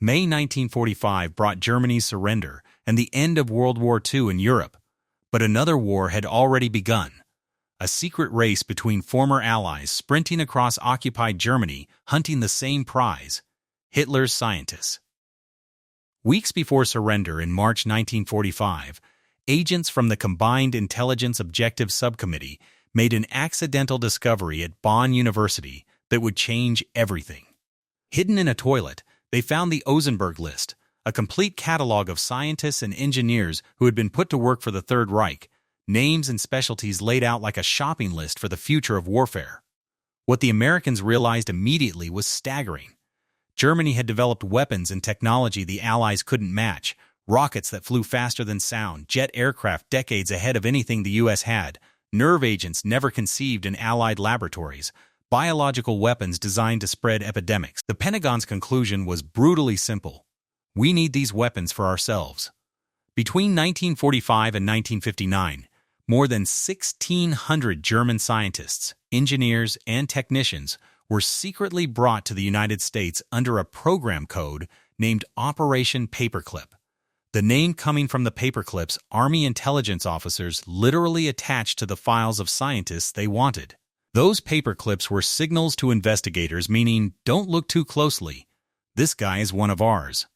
May 1945 brought Germany's surrender and the end of World War II in Europe, but another war had already begun. A secret race between former allies sprinting across occupied Germany, hunting the same prize: Hitler's scientists. Weeks before surrender in March 1945, agents from the Combined Intelligence Objectives Subcommittee made an accidental discovery at Bonn University that would change everything. Hidden in a toilet, they found the Ozenberg list, a complete catalog of scientists and engineers who had been put to work for the Third Reich, names and specialties laid out like a shopping list for the future of warfare. What the Americans realized immediately was staggering. Germany had developed weapons and technology the Allies couldn't match, rockets that flew faster than sound, jet aircraft decades ahead of anything the U.S. had, nerve agents never conceived in Allied laboratories, biological weapons designed to spread epidemics. The Pentagon's conclusion was brutally simple: we need these weapons for ourselves. Between 1945 and 1959, more than 1,600 German scientists, engineers, and technicians were secretly brought to the United States under a program code named Operation Paperclip. The name coming from the paperclips Army intelligence officers literally attached to the files of scientists they wanted. Those paperclips were signals to investigators, meaning, don't look too closely. This guy is one of ours.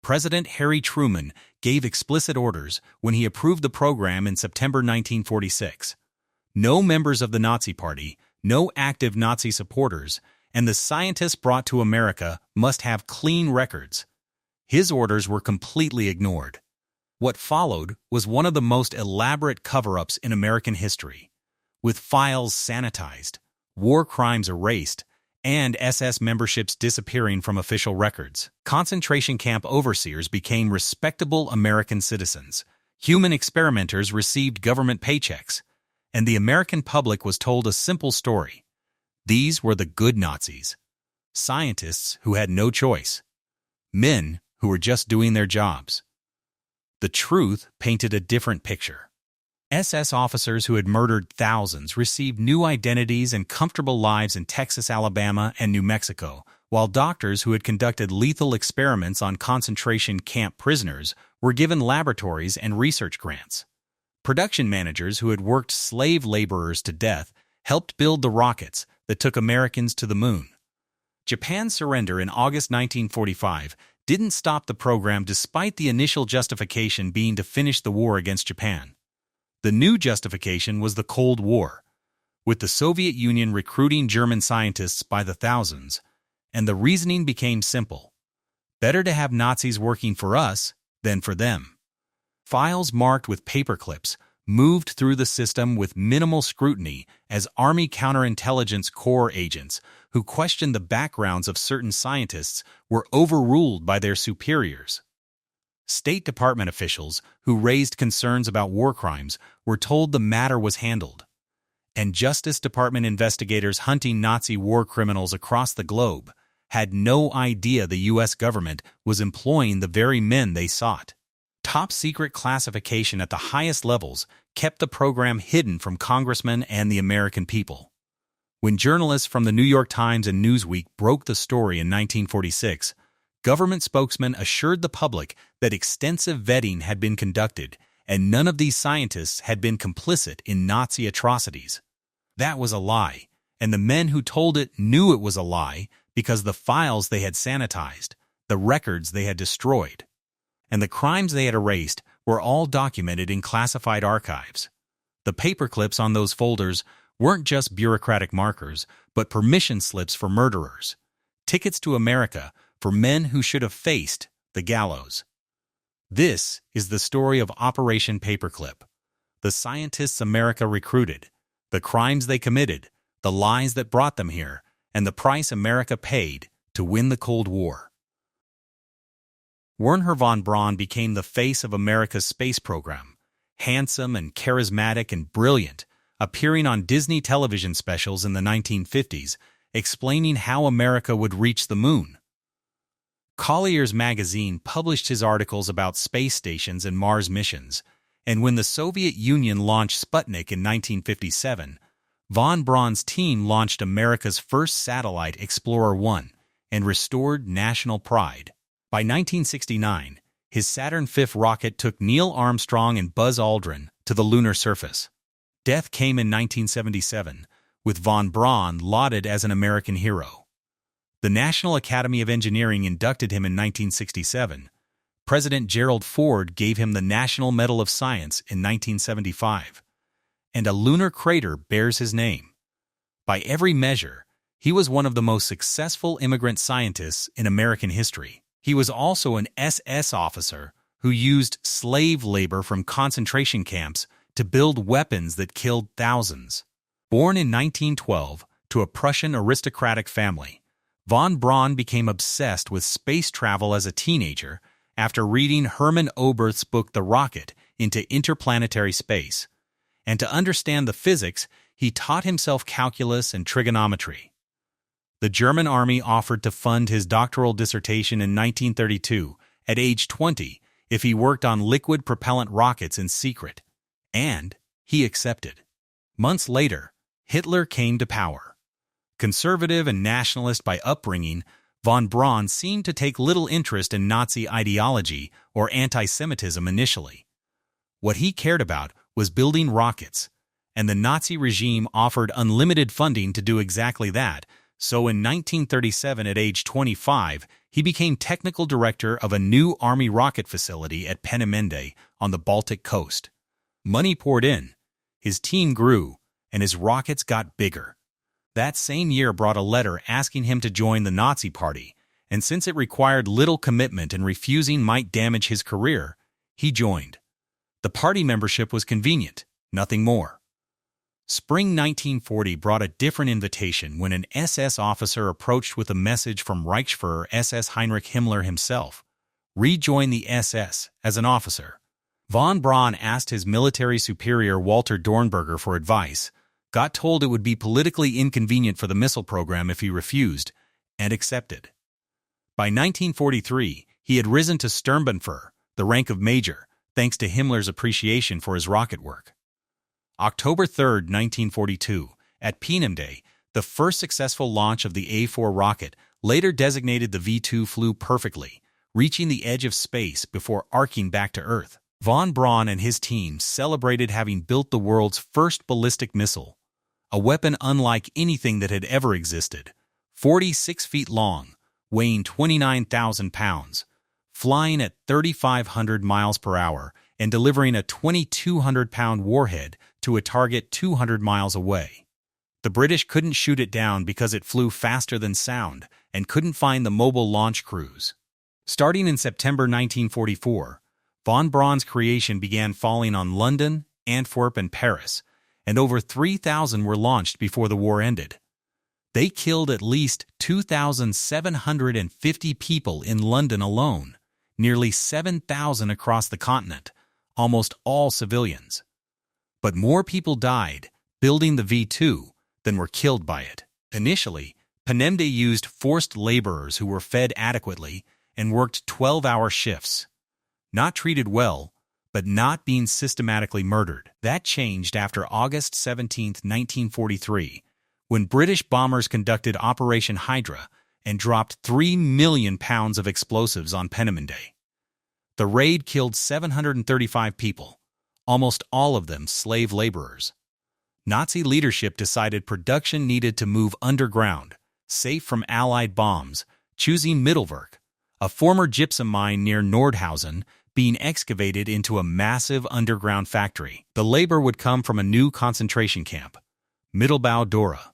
President Harry Truman gave explicit orders when he approved the program in September 1946. No members of the Nazi Party, no active Nazi supporters, and the scientists brought to America must have clean records. His orders were completely ignored. What followed was one of the most elaborate cover-ups in American history. With files sanitized, war crimes erased, and SS memberships disappearing from official records, concentration camp overseers became respectable American citizens. Human experimenters received government paychecks, and the American public was told a simple story. These were the good Nazis, scientists who had no choice, men who were just doing their jobs. The truth painted a different picture. SS officers who had murdered thousands received new identities and comfortable lives in Texas, Alabama, and New Mexico, while doctors who had conducted lethal experiments on concentration camp prisoners were given laboratories and research grants. Production managers who had worked slave laborers to death helped build the rockets that took Americans to the moon. Japan's surrender in August 1945 didn't stop the program despite the initial justification being to finish the war against Japan. The new justification was the Cold War, with the Soviet Union recruiting German scientists by the thousands, and the reasoning became simple: better to have Nazis working for us than for them. Files marked with paperclips moved through the system with minimal scrutiny as Army Counterintelligence Corps agents who questioned the backgrounds of certain scientists were overruled by their superiors. State Department officials who raised concerns about war crimes were told the matter was handled, and Justice Department investigators hunting Nazi war criminals across the globe had no idea the U.S. government was employing the very men they sought. Top-secret classification at the highest levels kept the program hidden from congressmen and the American people. When journalists from the New York Times and Newsweek broke the story in 1946, government spokesmen assured the public that extensive vetting had been conducted and none of these scientists had been complicit in Nazi atrocities. That was a lie, and the men who told it knew it was a lie because the files they had sanitized, the records they had destroyed, and the crimes they had erased were all documented in classified archives. The paperclips on those folders weren't just bureaucratic markers, but permission slips for murderers, tickets to America for men who should have faced the gallows. This is the story of Operation Paperclip, the scientists America recruited, the crimes they committed, the lies that brought them here, and the price America paid to win the Cold War. Wernher von Braun became the face of America's space program, handsome and charismatic and brilliant, appearing on Disney television specials in the 1950s, explaining how America would reach the moon. Collier's magazine published his articles about space stations and Mars missions, and when the Soviet Union launched Sputnik in 1957, von Braun's team launched America's first satellite, Explorer 1, and restored national pride. By 1969, his Saturn V rocket took Neil Armstrong and Buzz Aldrin to the lunar surface. Death came in 1977, with von Braun lauded as an American hero. The National Academy of Engineering inducted him in 1967. President Gerald Ford gave him the National Medal of Science in 1975. And a lunar crater bears his name. By every measure, he was one of the most successful immigrant scientists in American history. He was also an SS officer who used slave labor from concentration camps to build weapons that killed thousands. Born in 1912 to a Prussian aristocratic family, von Braun became obsessed with space travel as a teenager after reading Hermann Oberth's book The Rocket into Interplanetary Space. And to understand the physics, he taught himself calculus and trigonometry. The German army offered to fund his doctoral dissertation in 1932 at age 20 if he worked on liquid propellant rockets in secret, and he accepted. Months later, Hitler came to power. Conservative and nationalist by upbringing, von Braun seemed to take little interest in Nazi ideology or anti-Semitism initially. What he cared about was building rockets, and the Nazi regime offered unlimited funding to do exactly that, so in 1937 at age 25, he became technical director of a new Army rocket facility at Peenemünde on the Baltic coast. Money poured in, his team grew, and his rockets got bigger. That same year brought a letter asking him to join the Nazi Party, and since it required little commitment and refusing might damage his career, he joined. The party membership was convenient, nothing more. Spring 1940 brought a different invitation when an SS officer approached with a message from Reichsfuhrer SS Heinrich Himmler himself. Rejoin the SS as an officer. Von Braun asked his military superior Walter Dornberger for advice, got told it would be politically inconvenient for the missile program if he refused, and accepted. By 1943, he had risen to Sturmbannführer, the rank of major, thanks to Himmler's appreciation for his rocket work. October 3, 1942, at Peenemünde, the first successful launch of the A-4 rocket, later designated the V-2, flew perfectly, reaching the edge of space before arcing back to Earth. Von Braun and his team celebrated having built the world's first ballistic missile, a weapon unlike anything that had ever existed, 46 feet long, weighing 29,000 pounds, flying at 3,500 miles per hour, and delivering a 2,200-pound warhead to a target 200 miles away. The British couldn't shoot it down because it flew faster than sound and couldn't find the mobile launch crews. Starting in September 1944, von Braun's creation began falling on London, Antwerp, and Paris, and over 3,000 were launched before the war ended. They killed at least 2,750 people in London alone, nearly 7,000 across the continent, almost all civilians. But more people died building the V-2 than were killed by it. Initially, Peenemünde used forced laborers who were fed adequately and worked 12-hour shifts. Not treated well, but not being systematically murdered. That changed after August 17, 1943, when British bombers conducted Operation Hydra and dropped 3 million pounds of explosives on Peenemünde. The raid killed 735 people, almost all of them slave laborers. Nazi leadership decided production needed to move underground, safe from Allied bombs, choosing Mittelwerk, a former gypsum mine near Nordhausen, being excavated into a massive underground factory. The labor would come from a new concentration camp, Mittelbau Dora.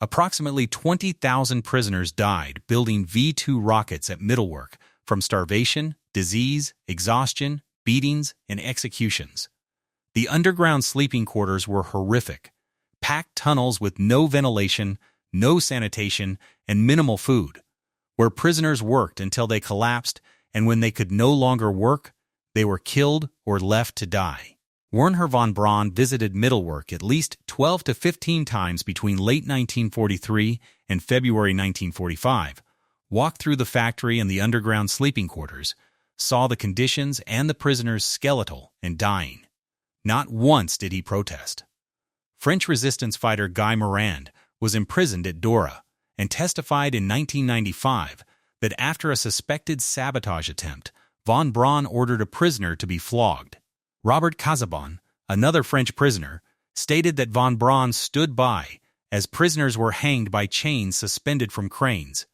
Approximately 20,000 prisoners died building V-2 rockets at Mittelwerk from starvation, disease, exhaustion, beatings, and executions. The underground sleeping quarters were horrific, packed tunnels with no ventilation, no sanitation, and minimal food, where prisoners worked until they collapsed, and when they could no longer work, they were killed or left to die. Wernher von Braun visited Mittelwerk at least 12 to 15 times between late 1943 and February 1945, walked through the factory and the underground sleeping quarters, saw the conditions and the prisoners skeletal and dying. Not once did he protest. French resistance fighter Guy Morand was imprisoned at Dora and testified in 1995 that after a suspected sabotage attempt, von Braun ordered a prisoner to be flogged. Robert Casaubon, another French prisoner, stated that von Braun stood by as prisoners were hanged by chains suspended from cranes.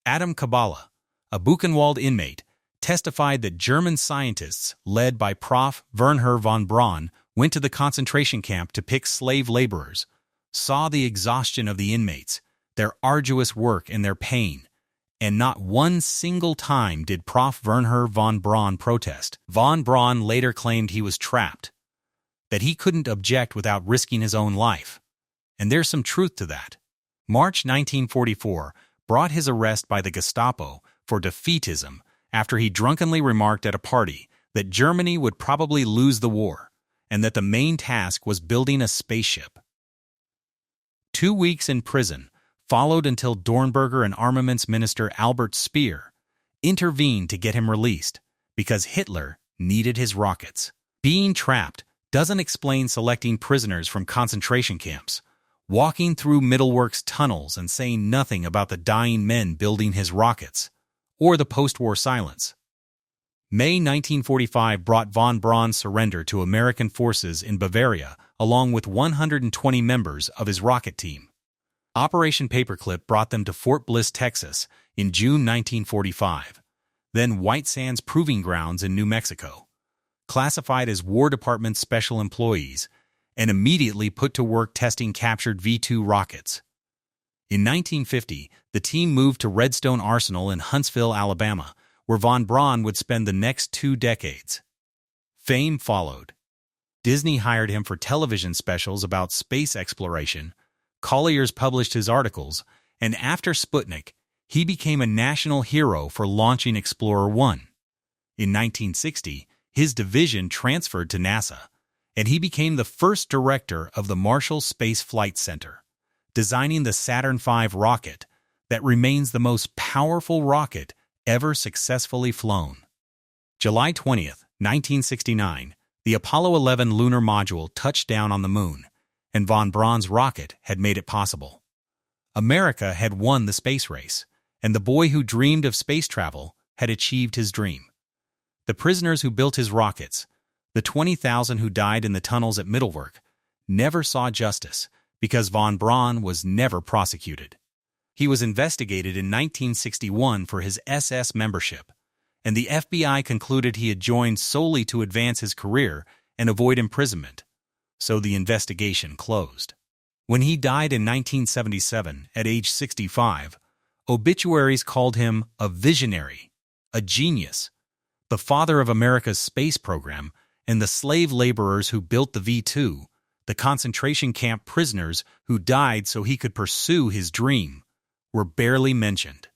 Adam Kabala, a Buchenwald inmate, testified that German scientists, led by Prof. Wernher von Braun, went to the concentration camp to pick slave laborers, saw the exhaustion of the inmates, their arduous work and their pain, and not one single time did Prof. Wernher von Braun protest. Von Braun later claimed he was trapped, that he couldn't object without risking his own life. And there's some truth to that. March 1944 brought his arrest by the Gestapo for defeatism after he drunkenly remarked at a party that Germany would probably lose the war and that the main task was building a spaceship. 2 weeks in prison followed until Dornberger and Armaments Minister Albert Speer intervened to get him released because Hitler needed his rockets. Being trapped doesn't explain selecting prisoners from concentration camps, walking through Mittelwerk's tunnels and saying nothing about the dying men building his rockets, or the post-war silence. May 1945 brought von Braun's surrender to American forces in Bavaria along with 120 members of his rocket team. Operation Paperclip brought them to Fort Bliss, Texas in June 1945, then White Sands Proving Grounds in New Mexico, classified as War Department special employees, and immediately put to work testing captured V-2 rockets. In 1950, the team moved to Redstone Arsenal in Huntsville, Alabama, where von Braun would spend the next 2 decades. Fame followed. Disney hired him for television specials about space exploration, Collier's published his articles, and after Sputnik, he became a national hero for launching Explorer 1. In 1960, his division transferred to NASA, and he became the first director of the Marshall Space Flight Center, designing the Saturn V rocket that remains the most powerful rocket ever successfully flown. July 20, 1969, the Apollo 11 lunar module touched down on the moon, and von Braun's rocket had made it possible. America had won the space race, and the boy who dreamed of space travel had achieved his dream. The prisoners who built his rockets, the 20,000 who died in the tunnels at Mittelwerk, never saw justice because von Braun was never prosecuted. He was investigated in 1961 for his SS membership, and the FBI concluded he had joined solely to advance his career and avoid imprisonment, so the investigation closed. When he died in 1977 at age 65, obituaries called him a visionary, a genius, the father of America's space program, and the slave laborers who built the V-2, the concentration camp prisoners who died so he could pursue his dream, were barely mentioned.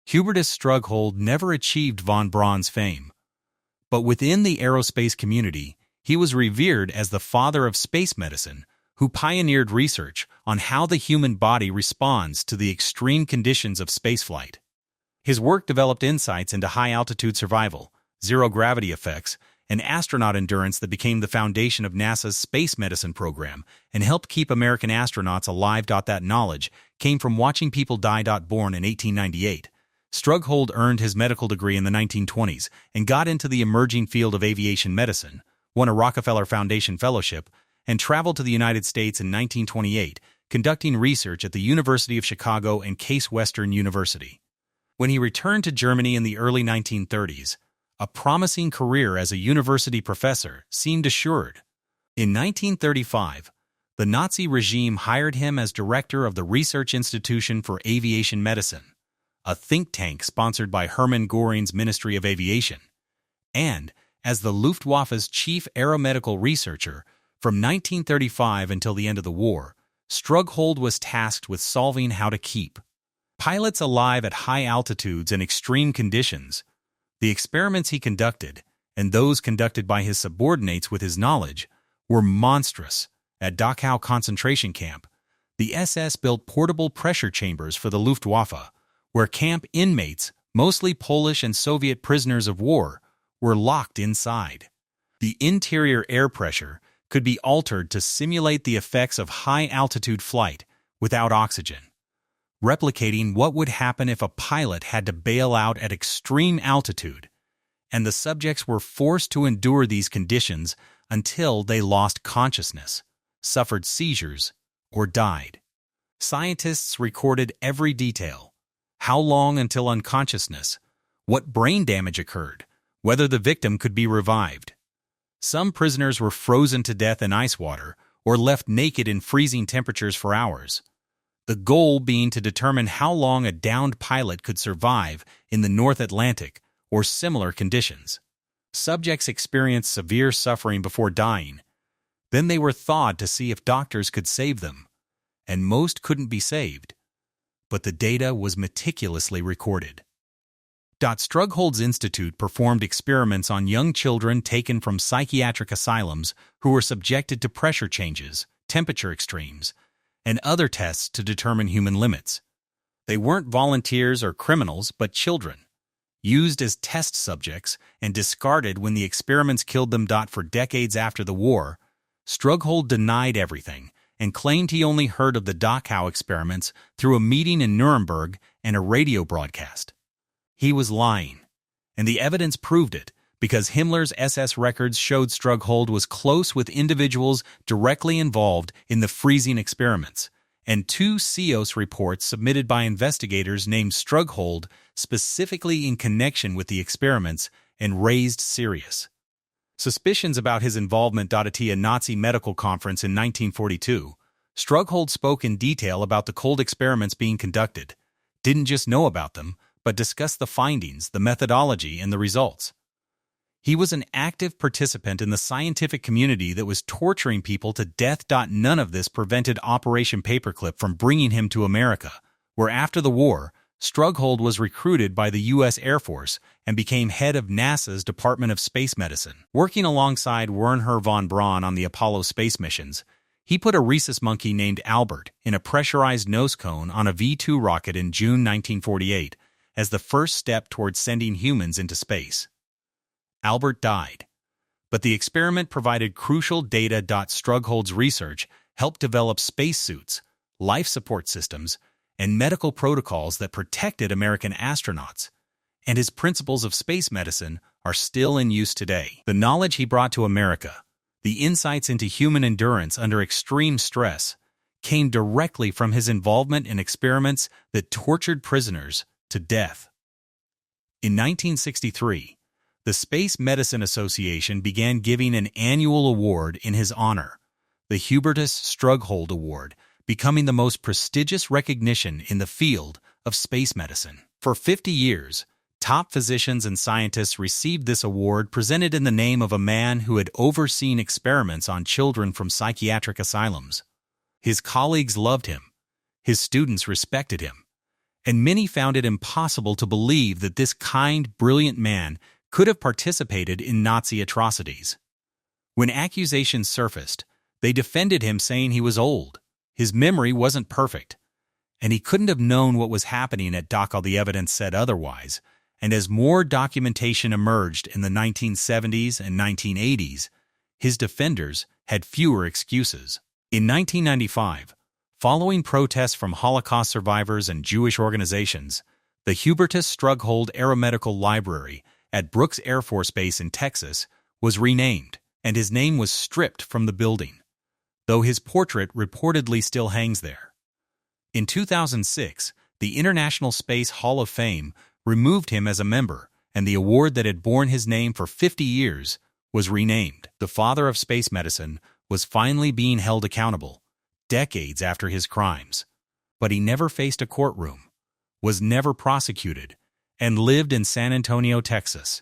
Hubertus Strughold never achieved von Braun's fame, but within the aerospace community, he was revered as the father of space medicine who pioneered research on how the human body responds to the extreme conditions of spaceflight. His work developed insights into high-altitude survival, zero-gravity effects, and astronaut endurance that became the foundation of NASA's space medicine program and helped keep American astronauts alive. That knowledge came from watching people die. Born in 1898, Strughold earned his medical degree in the 1920s and got into the emerging field of aviation medicine, won a Rockefeller Foundation fellowship, and traveled to the United States in 1928, conducting research at the University of Chicago and Case Western University. When he returned to Germany in the early 1930s, a promising career as a university professor seemed assured. In 1935, the Nazi regime hired him as director of the Research Institution for Aviation Medicine, a think tank sponsored by Hermann Göring's Ministry of Aviation, and as the Luftwaffe's chief aeromedical researcher from 1935 until the end of the war. Strughold was tasked with solving how to keep pilots alive at high altitudes and extreme conditions. The experiments he conducted, and those conducted by his subordinates with his knowledge, were monstrous. At Dachau concentration camp, the SS built portable pressure chambers for the Luftwaffe, where camp inmates, mostly Polish and Soviet prisoners of war, were locked inside. The interior air pressure could be altered to simulate the effects of high-altitude flight without oxygen. replicating what would happen if a pilot had to bail out at extreme altitude, and the subjects were forced to endure these conditions until they lost consciousness, suffered seizures, or died. Scientists recorded every detail: how long until unconsciousness, what brain damage occurred, whether the victim could be revived. Some prisoners were frozen to death in ice water or left naked in freezing temperatures for hours, the goal being to determine how long a downed pilot could survive in the North Atlantic or similar conditions. Subjects experienced severe suffering before dying. Then they were thawed to see if doctors could save them, and most couldn't be saved. But the data was meticulously recorded. Strughold's Institute performed experiments on young children taken from psychiatric asylums who were subjected to pressure changes, temperature extremes, and other tests to determine human limits. They weren't volunteers or criminals, but children, used as test subjects and discarded when the experiments killed them. For decades after the war, Strughold denied everything and claimed he only heard of the Dachau experiments through a meeting in Nuremberg and a radio broadcast. He was lying, and the evidence proved it, because Himmler's SS records showed Strughold was close with individuals directly involved in the freezing experiments, and 2 CIOS reports submitted by investigators named Strughold specifically in connection with the experiments and raised serious suspicions about his involvement. At a Nazi medical conference in 1942, Strughold spoke in detail about the cold experiments being conducted, didn't just know about them, but discussed the findings, the methodology, and the results. He was an active participant in the scientific community that was torturing people to death. None of this prevented Operation Paperclip from bringing him to America, where after the war, Strughold was recruited by the U.S. Air Force and became head of NASA's Department of Space Medicine. Working alongside Wernher von Braun on the Apollo space missions, he put a rhesus monkey named Albert in a pressurized nose cone on a V-2 rocket in June 1948 as the first step towards sending humans into space. Albert died, but the experiment provided crucial data. Strughold's research helped develop spacesuits, life support systems, and medical protocols that protected American astronauts, and his principles of space medicine are still in use today. The knowledge he brought to America, the insights into human endurance under extreme stress, came directly from his involvement in experiments that tortured prisoners to death. In 1963, the Space Medicine Association began giving an annual award in his honor, the Hubertus Strughold Award, becoming the most prestigious recognition in the field of space medicine. For 50 years, top physicians and scientists received this award, presented in the name of a man who had overseen experiments on children from psychiatric asylums. His colleagues loved him, his students respected him, and many found it impossible to believe that this kind, brilliant man could have participated in Nazi atrocities. When accusations surfaced, they defended him, saying he was old, his memory wasn't perfect, and he couldn't have known what was happening at Dachau. The evidence said otherwise, and as more documentation emerged in the 1970s and 1980s, his defenders had fewer excuses. In 1995, following protests from Holocaust survivors and Jewish organizations, the Hubertus Strughold Aeromedical Library at Brooks Air Force Base in Texas was renamed, and his name was stripped from the building, though his portrait reportedly still hangs there. In 2006, the International Space Hall of Fame removed him as a member, and the award that had borne his name for 50 years was renamed. The father of space medicine was finally being held accountable, decades after his crimes. But he never faced a courtroom, was never prosecuted, and lived in San Antonio, Texas,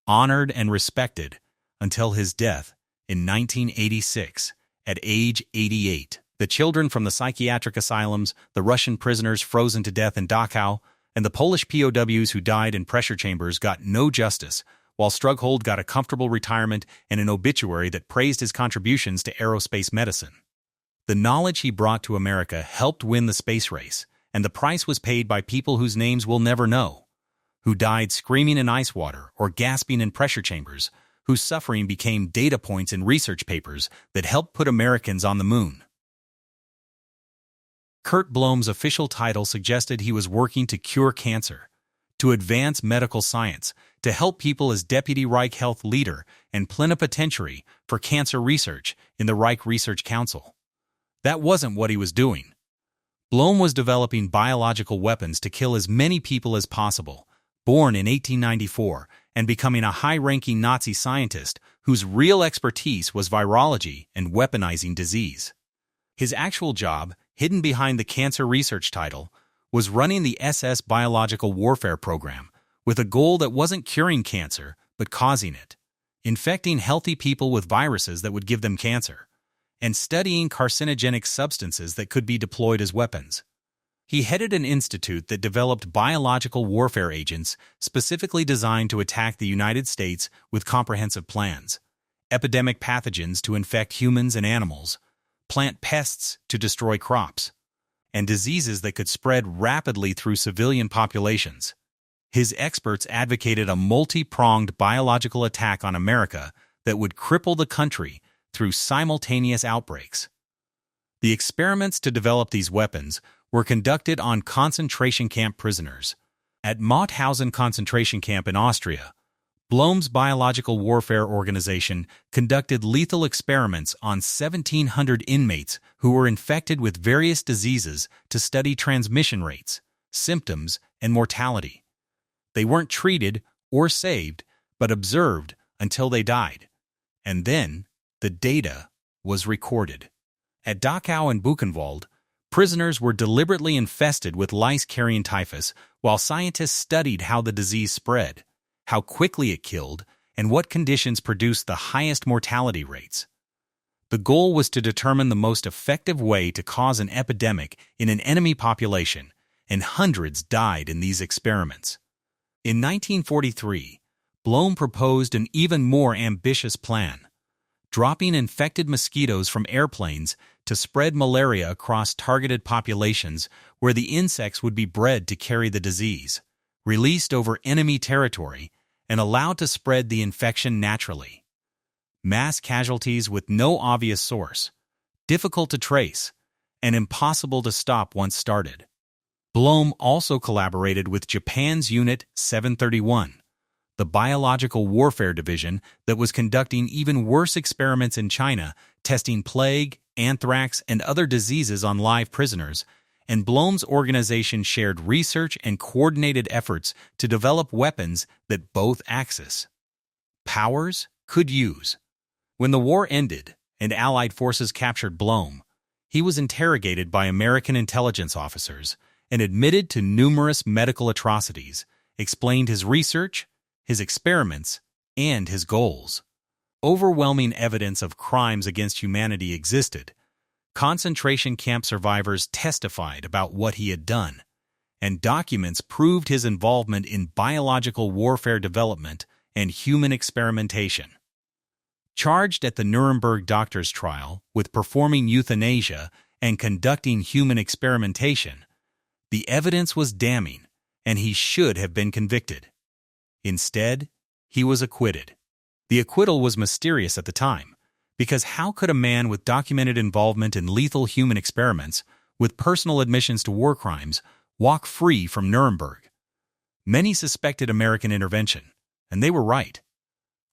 honored and respected until his death in 1986 at age 88. The children from the psychiatric asylums, the Russian prisoners frozen to death in Dachau, and the Polish POWs who died in pressure chambers got no justice, while Strughold got a comfortable retirement and an obituary that praised his contributions to aerospace medicine. The knowledge he brought to America helped win the space race, and the price was paid by people whose names we'll never know, who died screaming in ice water or gasping in pressure chambers, whose suffering became data points in research papers that helped put Americans on the moon. Kurt Blom's official title suggested he was working to cure cancer, to advance medical science, to help people as Deputy Reich Health Leader and Plenipotentiary for Cancer Research in the Reich Research Council. That wasn't what he was doing. Blom was developing biological weapons to kill as many people as possible, born in 1894 and becoming a high-ranking Nazi scientist whose real expertise was virology and weaponizing disease. His actual job, hidden behind the cancer research title, was running the SS biological warfare program with a goal that wasn't curing cancer but causing it, infecting healthy people with viruses that would give them cancer, and studying carcinogenic substances that could be deployed as weapons. He headed an institute that developed biological warfare agents specifically designed to attack the United States with comprehensive plans, epidemic pathogens to infect humans and animals, plant pests to destroy crops, and diseases that could spread rapidly through civilian populations. His experts advocated a multi-pronged biological attack on America that would cripple the country through simultaneous outbreaks. The experiments to develop these weapons were conducted on concentration camp prisoners. At Mauthausen concentration camp in Austria, Blom's biological warfare organization conducted lethal experiments on 1,700 inmates who were infected with various diseases to study transmission rates, symptoms, and mortality. They weren't treated or saved, but observed until they died. And then, the data was recorded. At Dachau and Buchenwald, prisoners were deliberately infested with lice carrying typhus while scientists studied how the disease spread, how quickly it killed, and what conditions produced the highest mortality rates. The goal was to determine the most effective way to cause an epidemic in an enemy population, and hundreds died in these experiments. In 1943, Blom proposed an even more ambitious plan, dropping infected mosquitoes from airplanes to spread malaria across targeted populations where the insects would be bred to carry the disease, released over enemy territory, and allowed to spread the infection naturally. Mass casualties with no obvious source, difficult to trace, and impossible to stop once started. Blom also collaborated with Japan's Unit 731, the biological warfare division that was conducting even worse experiments in China, testing plague, anthrax, and other diseases on live prisoners, and Blom's organization shared research and coordinated efforts to develop weapons that both Axis powers could use. When the war ended and Allied forces captured Blom, he was interrogated by American intelligence officers and admitted to numerous medical atrocities, explained his research, his experiments, and his goals. Overwhelming evidence of crimes against humanity existed. Concentration camp survivors testified about what he had done, and documents proved his involvement in biological warfare development and human experimentation. Charged at the Nuremberg doctors' trial with performing euthanasia and conducting human experimentation, the evidence was damning, and he should have been convicted. Instead, he was acquitted. The acquittal was mysterious at the time, because how could a man with documented involvement in lethal human experiments, with personal admissions to war crimes, walk free from Nuremberg? Many suspected American intervention, and they were right.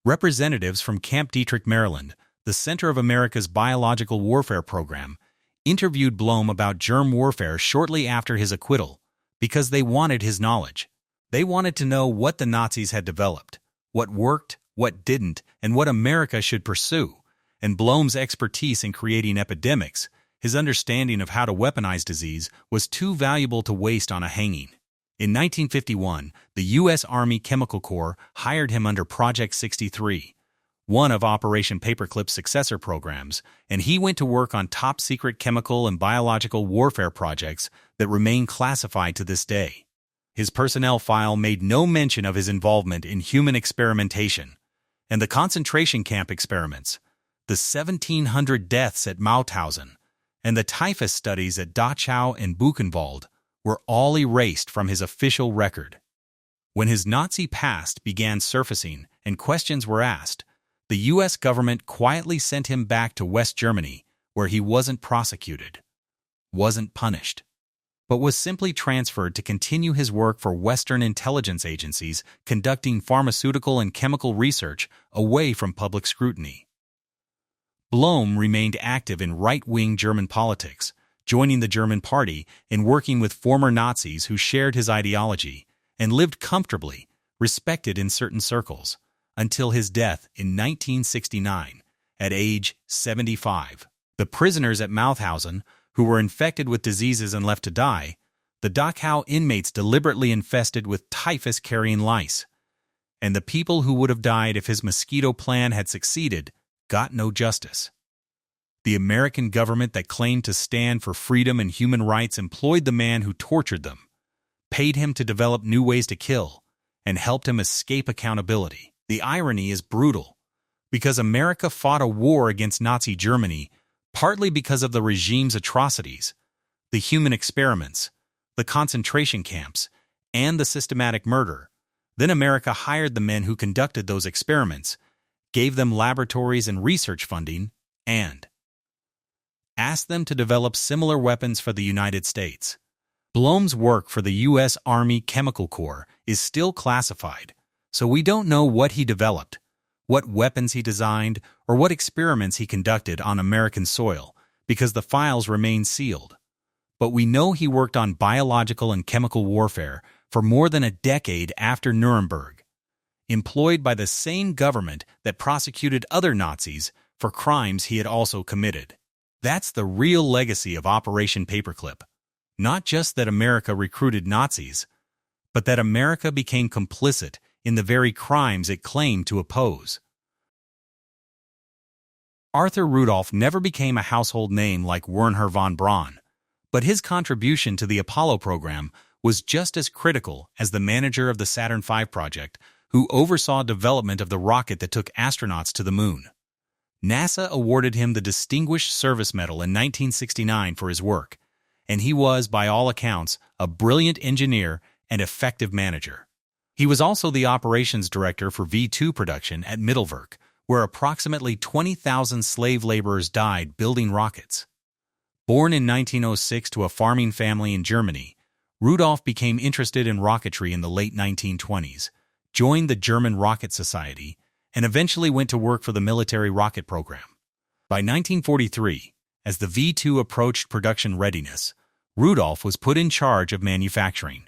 Representatives from Camp Detrick, Maryland, the center of America's biological warfare program, interviewed Blom about germ warfare shortly after his acquittal because they wanted his knowledge. They wanted to know what the Nazis had developed, what worked, what didn't, and what America should pursue. And Blom's expertise in creating epidemics, his understanding of how to weaponize disease, was too valuable to waste on a hanging. In 1951, the U.S. Army Chemical Corps hired him under Project 63, one of Operation Paperclip's successor programs, and he went to work on top-secret chemical and biological warfare projects that remain classified to this day. His personnel file made no mention of his involvement in human experimentation, and the concentration camp experiments, the 1,700 deaths at Mauthausen, and the typhus studies at Dachau and Buchenwald were all erased from his official record. When his Nazi past began surfacing and questions were asked, the U.S. government quietly sent him back to West Germany, where he wasn't prosecuted. wasn't punished, but was simply transferred to continue his work for Western intelligence agencies conducting pharmaceutical and chemical research away from public scrutiny. Blom remained active in right-wing German politics, joining the German Party and working with former Nazis who shared his ideology, and lived comfortably, respected in certain circles, until his death in 1969, at age 75. The prisoners at Mauthausen, who were infected with diseases and left to die, the Dachau inmates deliberately infested with typhus-carrying lice, and the people who would have died if his mosquito plan had succeeded got no justice. The American government that claimed to stand for freedom and human rights employed the man who tortured them, paid him to develop new ways to kill, and helped him escape accountability. The irony is brutal, because America fought a war against Nazi Germany partly because of the regime's atrocities, the human experiments, the concentration camps, and the systematic murder. Then America hired the men who conducted those experiments, gave them laboratories and research funding, and asked them to develop similar weapons for the United States. Blom's work for the U.S. Army Chemical Corps is still classified, so we don't know what he developed, what weapons he designed, or what experiments he conducted on American soil, because the files remain sealed. But we know he worked on biological and chemical warfare for more than a decade after Nuremberg, employed by the same government that prosecuted other Nazis for crimes he had also committed. That's the real legacy of Operation Paperclip. Not just that America recruited Nazis, but that America became complicit in the very crimes it claimed to oppose. Arthur Rudolph never became a household name like Wernher von Braun, but his contribution to the Apollo program was just as critical as the manager of the Saturn V project, who oversaw development of the rocket that took astronauts to the moon. NASA awarded him the Distinguished Service Medal in 1969 for his work, and he was, by all accounts, a brilliant engineer and effective manager. He was also the operations director for V2 production at Mittelwerk, where approximately 20,000 slave laborers died building rockets. Born in 1906 to a farming family in Germany, Rudolph became interested in rocketry in the late 1920s, joined the German Rocket Society, and eventually went to work for the military rocket program. By 1943, as the V2 approached production readiness, Rudolph was put in charge of manufacturing.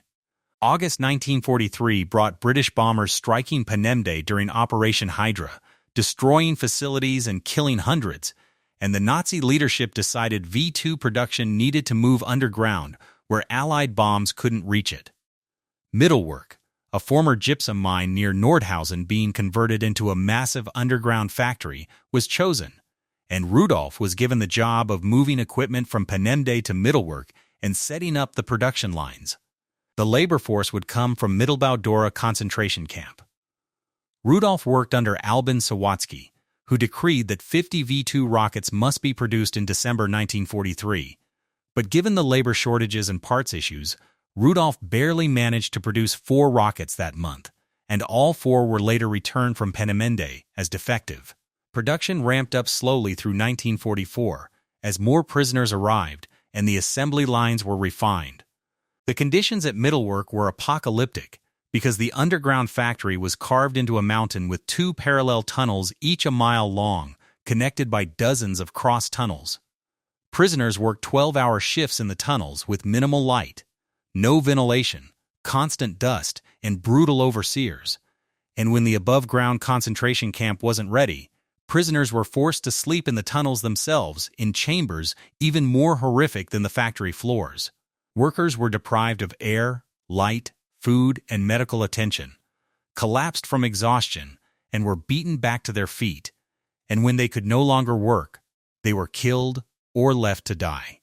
August 1943 brought British bombers striking Panemde during Operation Hydra, destroying facilities and killing hundreds, and the Nazi leadership decided V2 production needed to move underground where Allied bombs couldn't reach it. Mittelwerk, a former gypsum mine near Nordhausen being converted into a massive underground factory, was chosen, and Rudolph was given the job of moving equipment from Panemde to Mittelwerk and setting up the production lines. The labor force would come from Mittelbau-Dora concentration camp. Rudolph worked under Albin Sawatzky, who decreed that 50 V2 rockets must be produced in December 1943. But given the labor shortages and parts issues, Rudolph barely managed to produce 4 rockets that month, and all 4 were later returned from Panemde as defective. Production ramped up slowly through 1944, as more prisoners arrived and the assembly lines were refined. The conditions at Mittelwerk were apocalyptic because the underground factory was carved into a mountain with 2 parallel tunnels each a mile long, connected by dozens of cross tunnels. Prisoners worked 12-hour shifts in the tunnels with minimal light, no ventilation, constant dust, and brutal overseers. And when the above-ground concentration camp wasn't ready, prisoners were forced to sleep in the tunnels themselves in chambers even more horrific than the factory floors. Workers were deprived of air, light, food, and medical attention, collapsed from exhaustion, and were beaten back to their feet. And when they could no longer work, they were killed or left to die.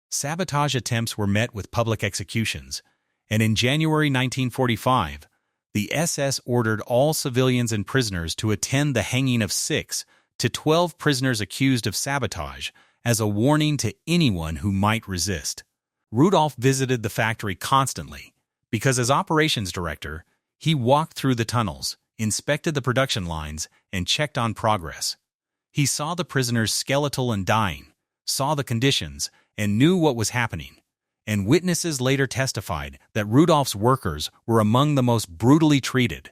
Sabotage attempts were met with public executions, and in January 1945, the SS ordered all civilians and prisoners to attend the hanging of 6 to 12 prisoners accused of sabotage as a warning to anyone who might resist. Rudolph visited the factory constantly because as operations director, he walked through the tunnels, inspected the production lines, and checked on progress. He saw the prisoners skeletal and dying, saw the conditions, and knew what was happening, and witnesses later testified that Rudolph's workers were among the most brutally treated,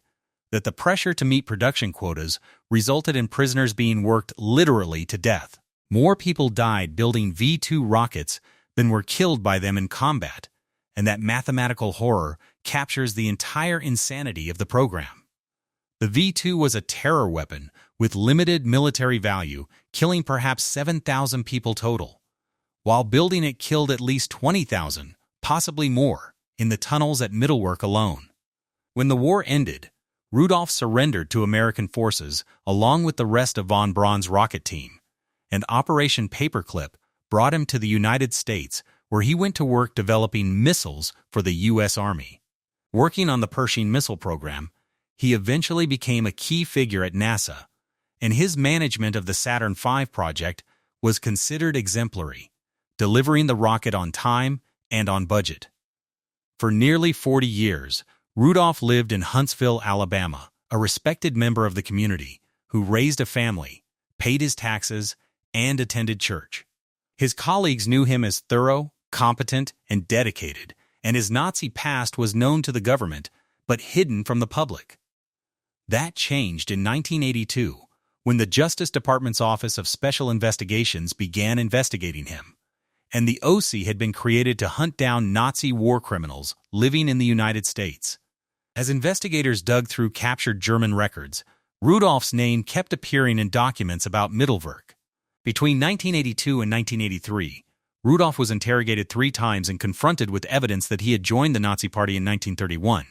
that the pressure to meet production quotas resulted in prisoners being worked literally to death. More people died building V-2 rockets than were killed by them in combat, and that mathematical horror captures the entire insanity of the program. The V-2 was a terror weapon with limited military value, killing perhaps 7,000 people total. While building it killed at least 20,000, possibly more, in the tunnels at Mittelwerk alone. When the war ended, Rudolph surrendered to American forces along with the rest of von Braun's rocket team, and Operation Paperclip brought him to the United States, where he went to work developing missiles for the U.S. Army. Working on the Pershing missile program, he eventually became a key figure at NASA, and his management of the Saturn V project was considered exemplary, delivering the rocket on time and on budget. For nearly 40 years, Rudolph lived in Huntsville, Alabama, a respected member of the community who raised a family, paid his taxes, and attended church. His colleagues knew him as thorough, competent, and dedicated, and his Nazi past was known to the government but hidden from the public. That changed in 1982 when the Justice Department's Office of Special Investigations began investigating him, and the OC had been created to hunt down Nazi war criminals living in the United States. As investigators dug through captured German records, Rudolph's name kept appearing in documents about Mittelwerk. Between 1982 and 1983, Rudolph was interrogated 3 times and confronted with evidence that he had joined the Nazi Party in 1931,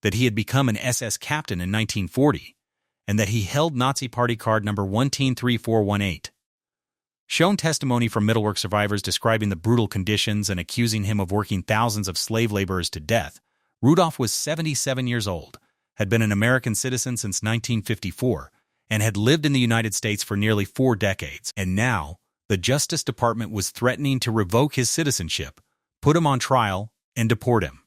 that he had become an SS captain in 1940, and that he held Nazi Party card number 193418. Shown testimony from Mittelwerk survivors describing the brutal conditions and accusing him of working thousands of slave laborers to death. Rudolph was 77 years old, had been an American citizen since 1954, and had lived in the United States for nearly 4 decades. And now, the Justice Department was threatening to revoke his citizenship, put him on trial, and deport him.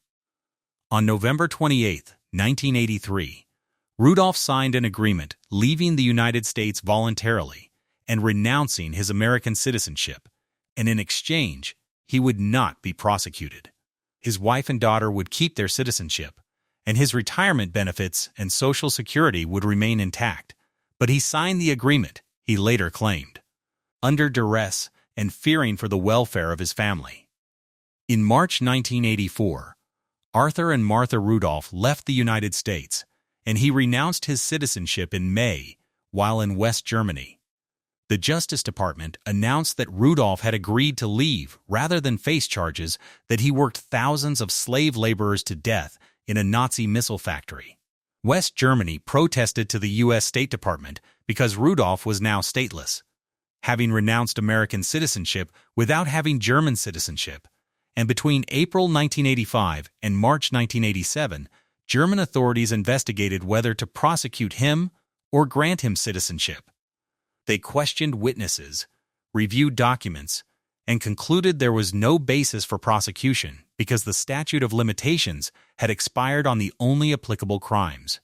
On November 28, 1983, Rudolph signed an agreement leaving the United States voluntarily and renouncing his American citizenship, and in exchange, he would not be prosecuted. His wife and daughter would keep their citizenship, and his retirement benefits and Social Security would remain intact, but he signed the agreement, he later claimed, under duress and fearing for the welfare of his family. In March 1984, Arthur and Martha Rudolph left the United States, and he renounced his citizenship in May while in West Germany. The Justice Department announced that Rudolph had agreed to leave rather than face charges that he worked thousands of slave laborers to death in a Nazi missile factory. West Germany protested to the U.S. State Department because Rudolph was now stateless, having renounced American citizenship without having German citizenship, and between April 1985 and March 1987, German authorities investigated whether to prosecute him or grant him citizenship. They questioned witnesses, reviewed documents, and concluded there was no basis for prosecution because the statute of limitations had expired on the only applicable crimes.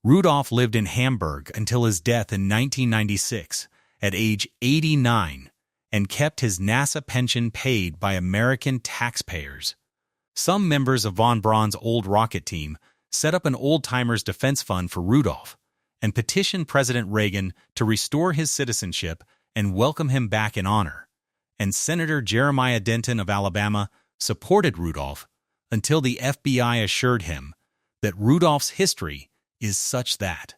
Rudolph lived in Hamburg until his death in 1996 at age 89 and kept his NASA pension paid by American taxpayers. Some members of von Braun's old rocket team set up an old-timers defense fund for Rudolph and petitioned President Reagan to restore his citizenship and welcome him back in honor, and Senator Jeremiah Denton of Alabama supported Rudolph until the FBI assured him that Rudolph's history is such that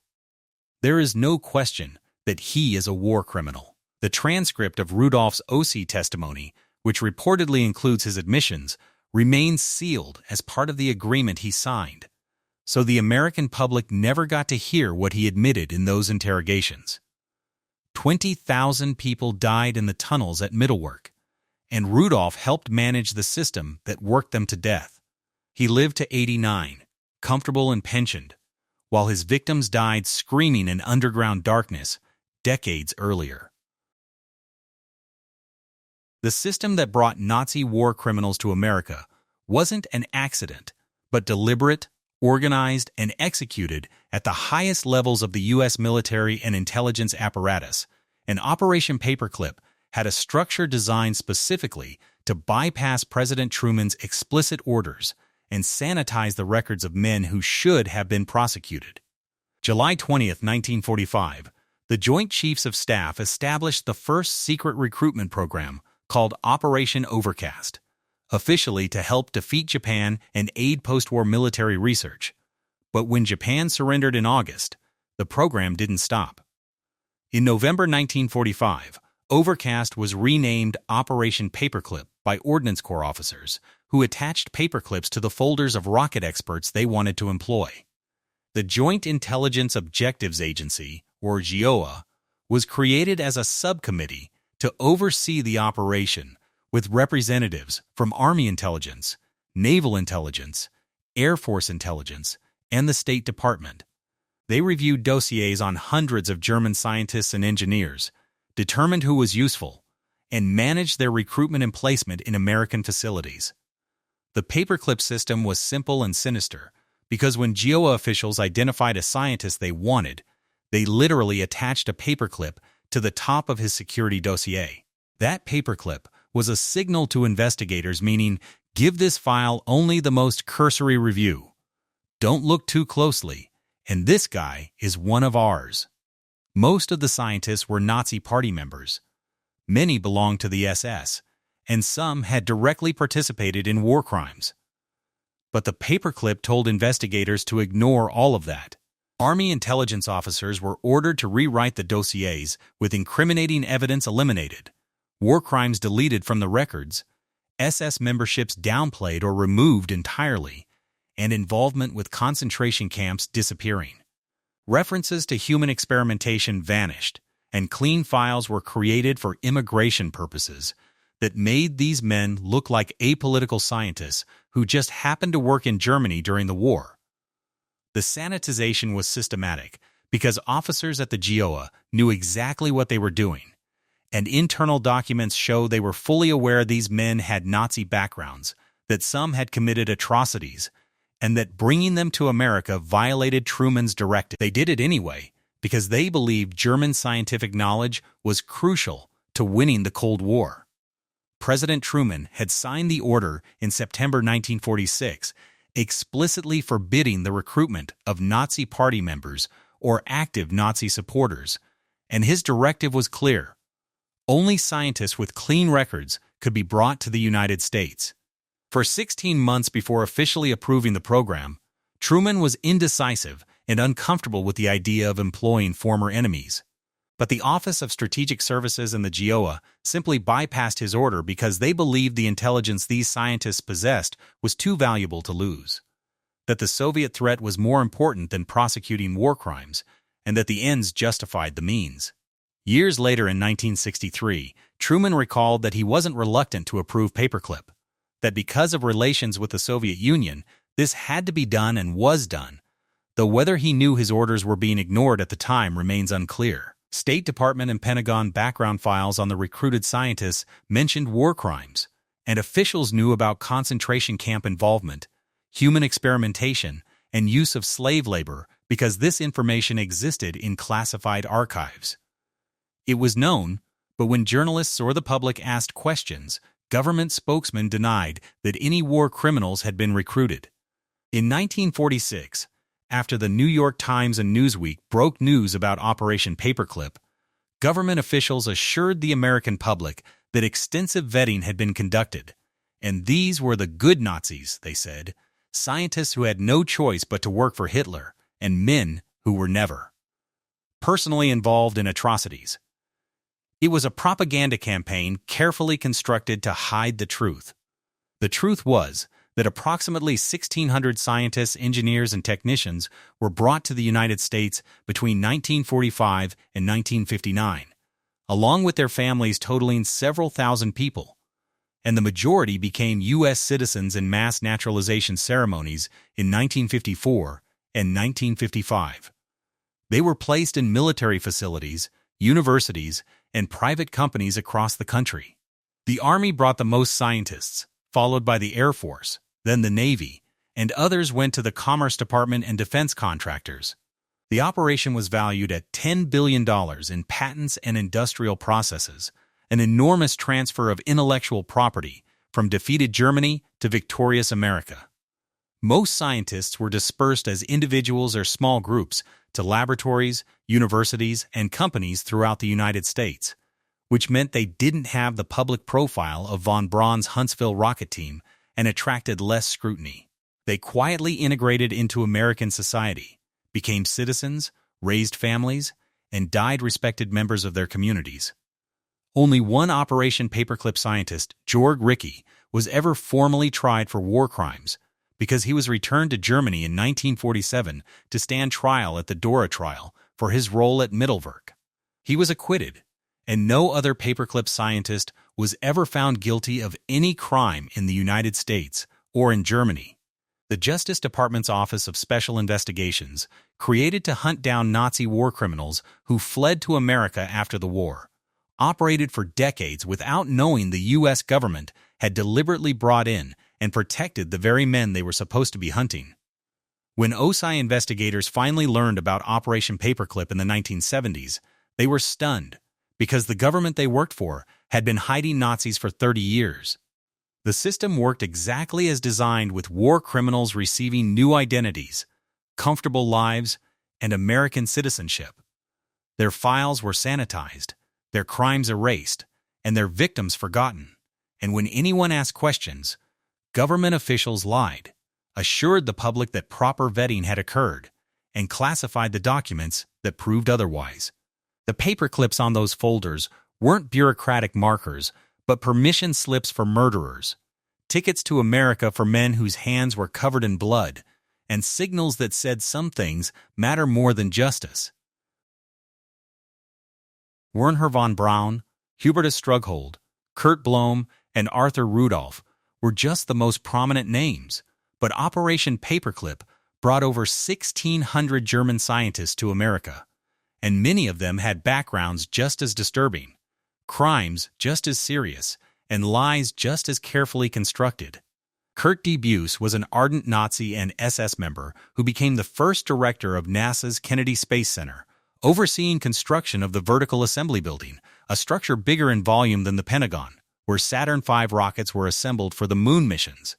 there is no question that he is a war criminal. The transcript of Rudolph's OC testimony, which reportedly includes his admissions, remains sealed as part of the agreement he signed, so the American public never got to hear what he admitted in those interrogations. 20,000 people died in the tunnels at Mittelwerk, and Rudolph helped manage the system that worked them to death. He lived to 89, comfortable and pensioned, while his victims died screaming in underground darkness decades earlier. The system that brought Nazi war criminals to America wasn't an accident, but deliberate, organized, and executed at the highest levels of the U.S. military and intelligence apparatus, and Operation Paperclip had a structure designed specifically to bypass President Truman's explicit orders and sanitize the records of men who should have been prosecuted. July 20, 1945, the Joint Chiefs of Staff established the first secret recruitment program called Operation Overcast, officially to help defeat Japan and aid post-war military research. But when Japan surrendered in August, the program didn't stop. In November 1945, Overcast was renamed Operation Paperclip by Ordnance Corps officers who attached paperclips to the folders of rocket experts they wanted to employ. The Joint Intelligence Objectives Agency, or JIOA, was created as a subcommittee to oversee the operation with representatives from Army Intelligence, Naval Intelligence, Air Force Intelligence, and the State Department. They reviewed dossiers on hundreds of German scientists and engineers, determined who was useful, and managed their recruitment and placement in American facilities. The paperclip system was simple and sinister because when JIOA officials identified a scientist they wanted, they literally attached a paperclip to the top of his security dossier. That paperclip was a signal to investigators, meaning, give this file only the most cursory review. Don't look too closely, and this guy is one of ours. Most of the scientists were Nazi Party members. Many belonged to the SS, and some had directly participated in war crimes. But the paperclip told investigators to ignore all of that. Army intelligence officers were ordered to rewrite the dossiers with incriminating evidence eliminated, war crimes deleted from the records, SS memberships downplayed or removed entirely, and involvement with concentration camps disappearing. References to human experimentation vanished, and clean files were created for immigration purposes that made these men look like apolitical scientists who just happened to work in Germany during the war. The sanitization was systematic because officers at the JIOA knew exactly what they were doing, and internal documents show they were fully aware these men had Nazi backgrounds, that some had committed atrocities, and that bringing them to America violated Truman's directive. They did it anyway because they believed German scientific knowledge was crucial to winning the Cold War. President Truman had signed the order in September 1946, explicitly forbidding the recruitment of Nazi Party members or active Nazi supporters, and his directive was clear. Only scientists with clean records could be brought to the United States. For 16 months before officially approving the program, Truman was indecisive and uncomfortable with the idea of employing former enemies. But the Office of Strategic Services and the JIOA simply bypassed his order because they believed the intelligence these scientists possessed was too valuable to lose, that the Soviet threat was more important than prosecuting war crimes, and that the ends justified the means. Years later in 1963, Truman recalled that he wasn't reluctant to approve paperclip, that because of relations with the Soviet Union, this had to be done and was done, though whether he knew his orders were being ignored at the time remains unclear. State Department and Pentagon background files on the recruited scientists mentioned war crimes, and officials knew about concentration camp involvement, human experimentation, and use of slave labor because this information existed in classified archives. It was known, but when journalists or the public asked questions, government spokesmen denied that any war criminals had been recruited. In 1946, after the New York Times and Newsweek broke news about Operation Paperclip, government officials assured the American public that extensive vetting had been conducted, and these were the good Nazis, they said, scientists who had no choice but to work for Hitler, and men who were never personally involved in atrocities. It was a propaganda campaign carefully constructed to hide the truth. The truth was that approximately 1,600 scientists, engineers, and technicians were brought to the United States between 1945 and 1959, along with their families totaling several thousand people, and the majority became U.S. citizens in mass naturalization ceremonies in 1954 and 1955. They were placed in military facilities, universities, and private companies across the country. The Army brought the most scientists, followed by the Air Force, then the Navy, and others went to the Commerce Department and defense contractors. The operation was valued at $10 billion in patents and industrial processes, an enormous transfer of intellectual property from defeated Germany to victorious America. Most scientists were dispersed as individuals or small groups to laboratories, universities, and companies throughout the United States, which meant they didn't have the public profile of von Braun's Huntsville rocket team and attracted less scrutiny. They quietly integrated into American society, became citizens, raised families, and died respected members of their communities. Only one Operation Paperclip scientist, Georg Ricke, was ever formally tried for war crimes because he was returned to Germany in 1947 to stand trial at the Dora trial for his role at Mittelwerk. He was acquitted, and no other paperclip scientist was ever found guilty of any crime in the United States or in Germany. The Justice Department's Office of Special Investigations, created to hunt down Nazi war criminals who fled to America after the war, operated for decades without knowing the U.S. government had deliberately brought in and protected the very men they were supposed to be hunting. When OSI investigators finally learned about Operation Paperclip in the 1970s, they were stunned because the government they worked for had been hiding Nazis for 30 years. The system worked exactly as designed, with war criminals receiving new identities, comfortable lives, and American citizenship. Their files were sanitized, their crimes erased, and their victims forgotten. And when anyone asked questions, government officials lied, assured the public that proper vetting had occurred, and classified the documents that proved otherwise. The paperclips on those folders weren't bureaucratic markers, but permission slips for murderers, tickets to America for men whose hands were covered in blood, and signals that said some things matter more than justice. Wernher von Braun, Hubertus Strughold, Kurt Blom, and Arthur Rudolph were just the most prominent names, but Operation Paperclip brought over 1,600 German scientists to America, and many of them had backgrounds just as disturbing, crimes just as serious, and lies just as carefully constructed. Kurt D. Buse was an ardent Nazi and SS member who became the first director of NASA's Kennedy Space Center, overseeing construction of the Vertical Assembly Building, a structure bigger in volume than the Pentagon, where Saturn V rockets were assembled for the moon missions.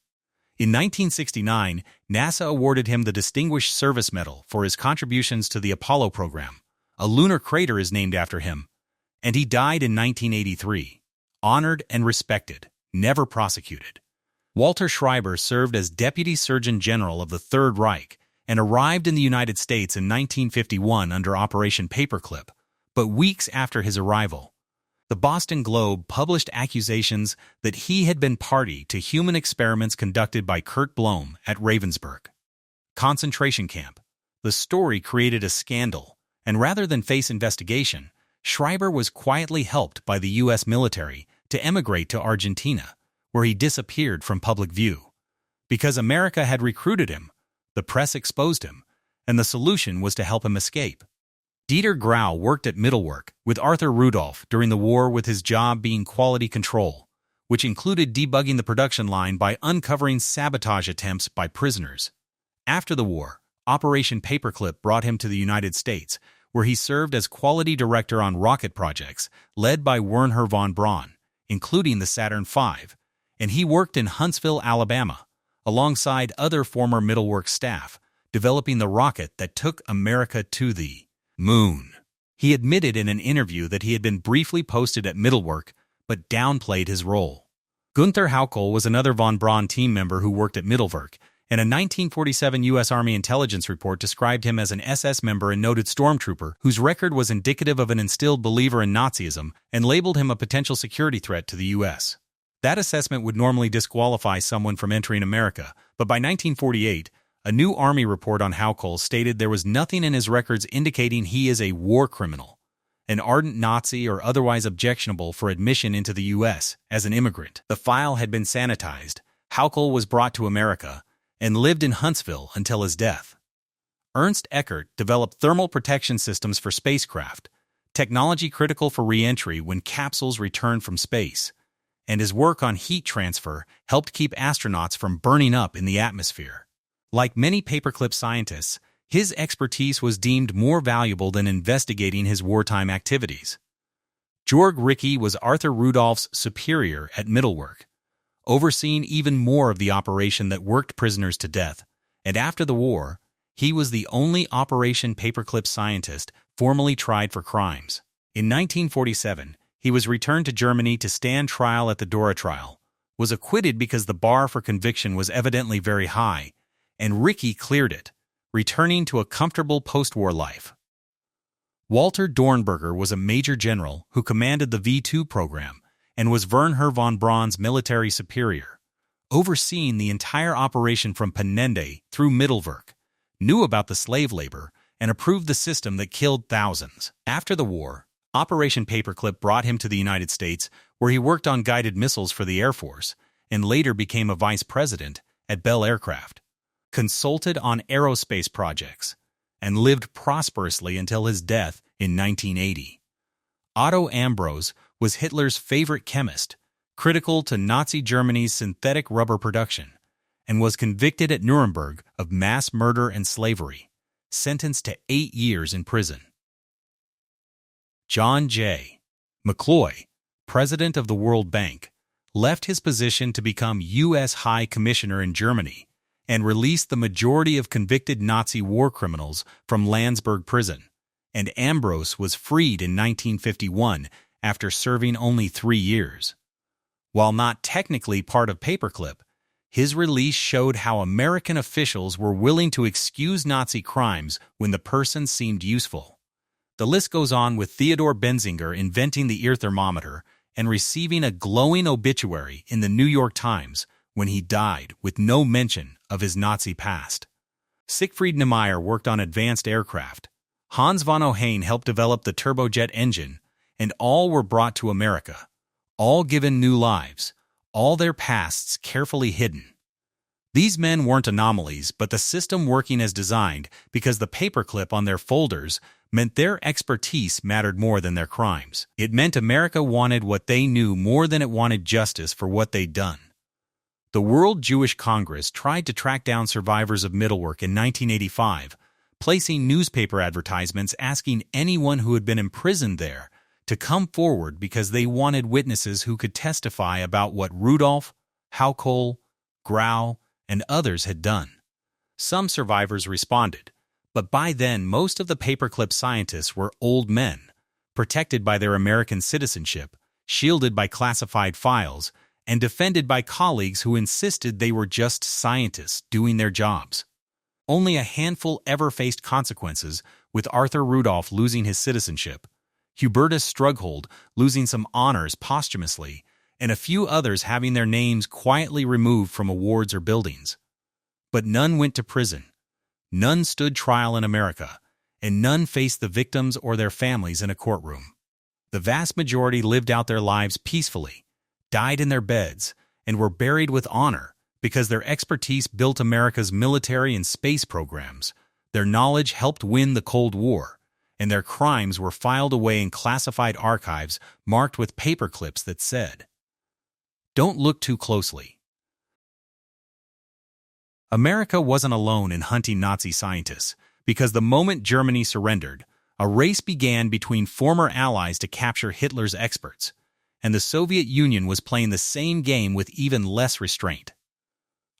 In 1969, NASA awarded him the Distinguished Service Medal for his contributions to the Apollo program. A lunar crater is named after him, and he died in 1983. Honored and respected, never prosecuted. Walter Schreiber served as Deputy Surgeon General of the Third Reich and arrived in the United States in 1951 under Operation Paperclip, but weeks after his arrival, the Boston Globe published accusations that he had been party to human experiments conducted by Kurt Blom at Ravensbrück concentration camp. The story created a scandal, and rather than face investigation, Schreiber was quietly helped by the U.S. military to emigrate to Argentina, where he disappeared from public view. Because America had recruited him, the press exposed him, and the solution was to help him escape. Dieter Grau worked at Mittelwerk with Arthur Rudolph during the war, with his job being quality control, which included debugging the production line by uncovering sabotage attempts by prisoners. After the war, Operation Paperclip brought him to the United States, where he served as quality director on rocket projects led by Wernher von Braun, including the Saturn V, and he worked in Huntsville, Alabama, alongside other former Mittelwerk staff, developing the rocket that took America to the moon. He admitted in an interview that he had been briefly posted at Mittelwerk, but downplayed his role. Gunther Haukel was another von Braun team member who worked at Mittelwerk, and a 1947 U.S. Army intelligence report described him as an SS member and noted stormtrooper whose record was indicative of an instilled believer in Nazism and labeled him a potential security threat to the U.S. That assessment would normally disqualify someone from entering America, but by 1948, a new Army report on Haukel stated there was nothing in his records indicating he is a war criminal, an ardent Nazi, or otherwise objectionable for admission into the U.S. as an immigrant. The file had been sanitized. Haukel was brought to America and lived in Huntsville until his death. Ernst Eckert developed thermal protection systems for spacecraft, technology critical for re-entry when capsules returned from space, and his work on heat transfer helped keep astronauts from burning up in the atmosphere. Like many paperclip scientists, his expertise was deemed more valuable than investigating his wartime activities. Georg Ricke was Arthur Rudolph's superior at Mittelwerk, overseeing even more of the operation that worked prisoners to death, and after the war, he was the only Operation Paperclip scientist formally tried for crimes. In 1947, he was returned to Germany to stand trial at the Dora trial, was acquitted because the bar for conviction was evidently very high, and Ricke cleared it, returning to a comfortable post-war life. Walter Dornberger was a major general who commanded the V2 program and was Wernher von Braun's military superior, overseeing the entire operation from Pennende through Mittelwerk, knew about the slave labor, and approved the system that killed thousands. After the war, Operation Paperclip brought him to the United States, where he worked on guided missiles for the Air Force and later became a vice president at Bell Aircraft, consulted on aerospace projects, and lived prosperously until his death in 1980. Otto Ambros was Hitler's favorite chemist, critical to Nazi Germany's synthetic rubber production, and was convicted at Nuremberg of mass murder and slavery, sentenced to 8 years in prison. John J. McCloy, president of the World Bank, left his position to become U.S. High Commissioner in Germany and released the majority of convicted Nazi war criminals from Landsberg prison, and Ambros was freed in 1951 after serving only 3 years. While not technically part of Paperclip, his release showed how American officials were willing to excuse Nazi crimes when the person seemed useful. The list goes on, with Theodore Benzinger inventing the ear thermometer and receiving a glowing obituary in the New York Times when he died with no mention of his Nazi past. Siegfried Niemeyer worked on advanced aircraft. Hans von Ohain helped develop the turbojet engine, and all were brought to America, all given new lives, all their pasts carefully hidden. These men weren't anomalies, but the system working as designed, because the paperclip on their folders meant their expertise mattered more than their crimes. It meant America wanted what they knew more than it wanted justice for what they'd done. The World Jewish Congress tried to track down survivors of Mittelwerk in 1985, placing newspaper advertisements asking anyone who had been imprisoned there to come forward because they wanted witnesses who could testify about what Rudolph, Haukohl, Grau, and others had done. Some survivors responded, but by then most of the paperclip scientists were old men, protected by their American citizenship, shielded by classified files, and defended by colleagues who insisted they were just scientists doing their jobs. Only a handful ever faced consequences, with Arthur Rudolph losing his citizenship, Hubertus Strughold losing some honors posthumously, and a few others having their names quietly removed from awards or buildings. But none went to prison, none stood trial in America, and none faced the victims or their families in a courtroom. The vast majority lived out their lives peacefully, died in their beds, and were buried with honor because their expertise built America's military and space programs, their knowledge helped win the Cold War, and their crimes were filed away in classified archives marked with paperclips that said, "Don't look too closely." America wasn't alone in hunting Nazi scientists, because the moment Germany surrendered, a race began between former allies to capture Hitler's experts, and the Soviet Union was playing the same game with even less restraint.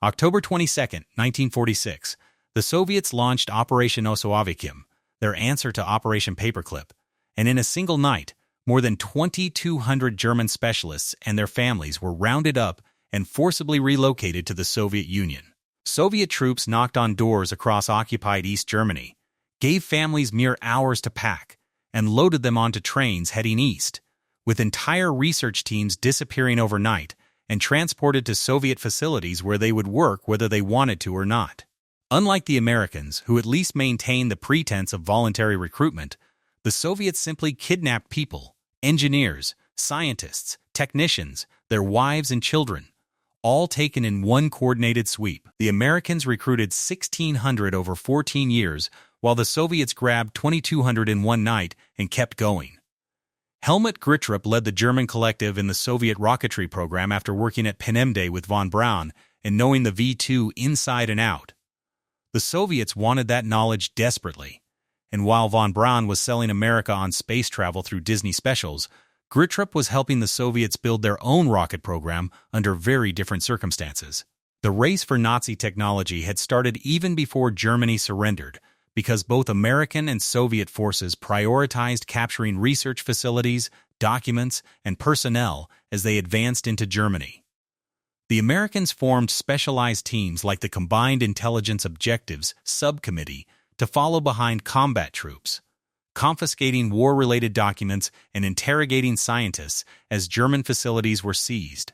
October 22, 1946, the Soviets launched Operation Osoavikim, their answer to Operation Paperclip, and in a single night, more than 2,200 German specialists and their families were rounded up and forcibly relocated to the Soviet Union. Soviet troops knocked on doors across occupied East Germany, gave families mere hours to pack, and loaded them onto trains heading east, with entire research teams disappearing overnight and transported to Soviet facilities where they would work whether they wanted to or not. Unlike the Americans, who at least maintained the pretense of voluntary recruitment, the Soviets simply kidnapped people, engineers, scientists, technicians, their wives and children, all taken in one coordinated sweep. The Americans recruited 1,600 over 14 years, while the Soviets grabbed 2,200 in one night and kept going. Helmut Grittrup led the German collective in the Soviet rocketry program after working at Pennende with von Braun and knowing the V2 inside and out. The Soviets wanted that knowledge desperately, and while von Braun was selling America on space travel through Disney specials, Grittrup was helping the Soviets build their own rocket program under very different circumstances. The race for Nazi technology had started even before Germany surrendered, because both American and Soviet forces prioritized capturing research facilities, documents, and personnel as they advanced into Germany. The Americans formed specialized teams like the Combined Intelligence Objectives Subcommittee to follow behind combat troops, confiscating war-related documents and interrogating scientists as German facilities were seized.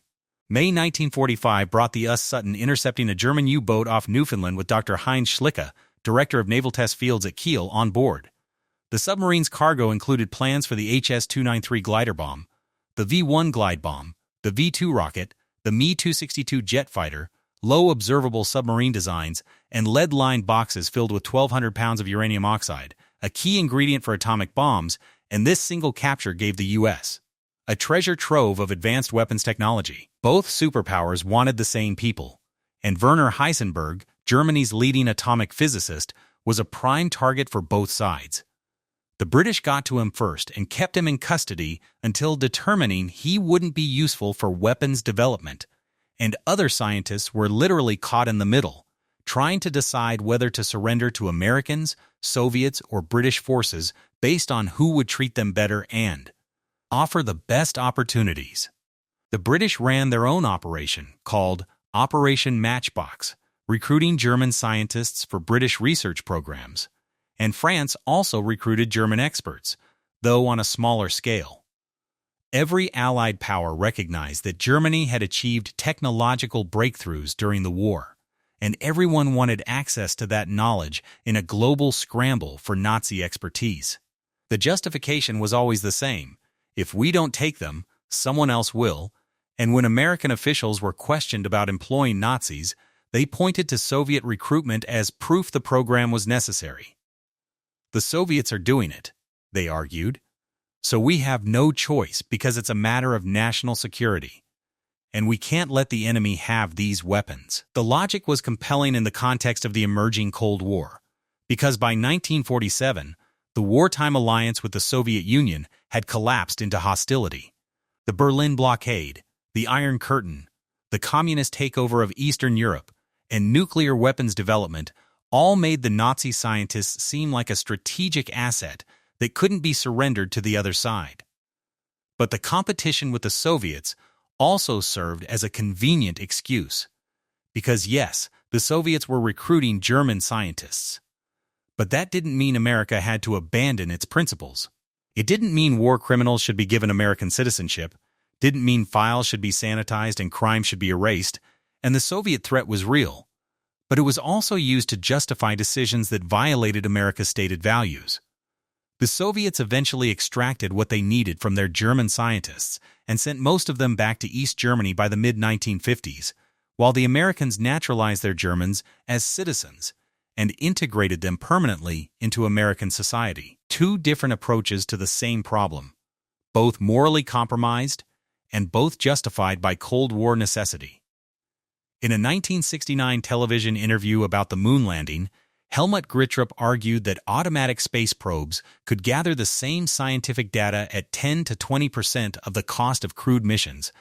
May 1945 brought the US-Sutton intercepting a German U-boat off Newfoundland with Dr. Heinz Schlicke, director of Naval Test Fields at Kiel, on board. The submarine's cargo included plans for the HS-293 glider bomb, the V-1 glide bomb, the V-2 rocket, the Me-262 jet fighter, low observable submarine designs, and lead-lined boxes filled with 1,200 pounds of uranium oxide, a key ingredient for atomic bombs, and this single capture gave the U.S. a treasure trove of advanced weapons technology. Both superpowers wanted the same people, and Wernher Heisenberg, Germany's leading atomic physicist, was a prime target for both sides. The British got to him first and kept him in custody until determining he wouldn't be useful for weapons development, and other scientists were literally caught in the middle, trying to decide whether to surrender to Americans, Soviets, or British forces based on who would treat them better and offer the best opportunities. The British ran their own operation, called Operation Matchbox, recruiting German scientists for British research programs, and France also recruited German experts, though on a smaller scale. Every Allied power recognized that Germany had achieved technological breakthroughs during the war, and everyone wanted access to that knowledge in a global scramble for Nazi expertise. The justification was always the same: if we don't take them, someone else will, and when American officials were questioned about employing Nazis, they pointed to Soviet recruitment as proof the program was necessary. The Soviets are doing it, they argued, so we have no choice because it's a matter of national security, and we can't let the enemy have these weapons. The logic was compelling in the context of the emerging Cold War, because by 1947, the wartime alliance with the Soviet Union had collapsed into hostility. The Berlin blockade, the Iron Curtain, the communist takeover of Eastern Europe, and nuclear weapons development all made the Nazi scientists seem like a strategic asset that couldn't be surrendered to the other side. But the competition with the Soviets also served as a convenient excuse, because yes, the Soviets were recruiting German scientists. But that didn't mean America had to abandon its principles. It didn't mean war criminals should be given American citizenship, didn't mean files should be sanitized and crime should be erased, and the Soviet threat was real. But it was also used to justify decisions that violated America's stated values. The Soviets eventually extracted what they needed from their German scientists and sent most of them back to East Germany by the mid-1950s, while the Americans naturalized their Germans as citizens and integrated them permanently into American society. Two different approaches to the same problem, both morally compromised and both justified by Cold War necessity. In a 1969 television interview about the moon landing, Helmut Grittrup argued that automatic space probes could gather the same scientific data at 10 to 20% of the cost of crewed missions,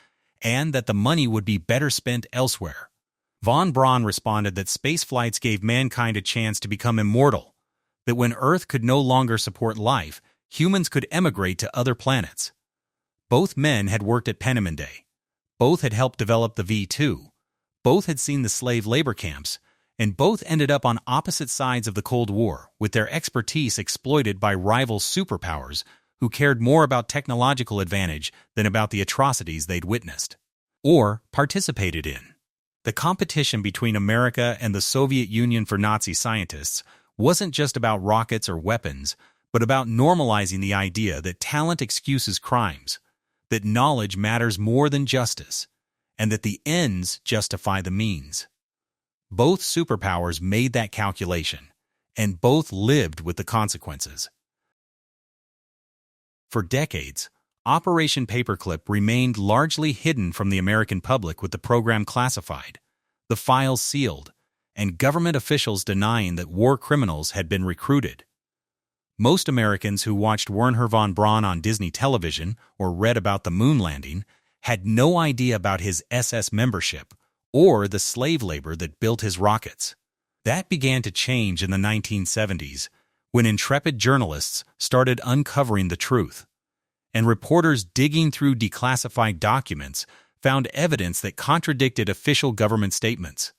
and that the money would be better spent elsewhere. Von Braun responded that space flights gave mankind a chance to become immortal, that when Earth could no longer support life, humans could emigrate to other planets. Both men had worked at Peenemünde. Both had helped develop the V-2. Both had seen the slave labor camps, and both ended up on opposite sides of the Cold War, with their expertise exploited by rival superpowers who cared more about technological advantage than about the atrocities they'd witnessed or participated in. The competition between America and the Soviet Union for Nazi scientists wasn't just about rockets or weapons, but about normalizing the idea that talent excuses crimes, that knowledge matters more than justice, and that the ends justify the means. Both superpowers made that calculation, and both lived with the consequences. For decades, Operation Paperclip remained largely hidden from the American public, with the program classified, the files sealed, and government officials denying that war criminals had been recruited. Most Americans who watched Wernher von Braun on Disney television or read about the moon landing had no idea about his SS membership or the slave labor that built his rockets. That began to change in the 1970s when intrepid journalists started uncovering the truth, and reporters digging through declassified documents found evidence that contradicted official government statements.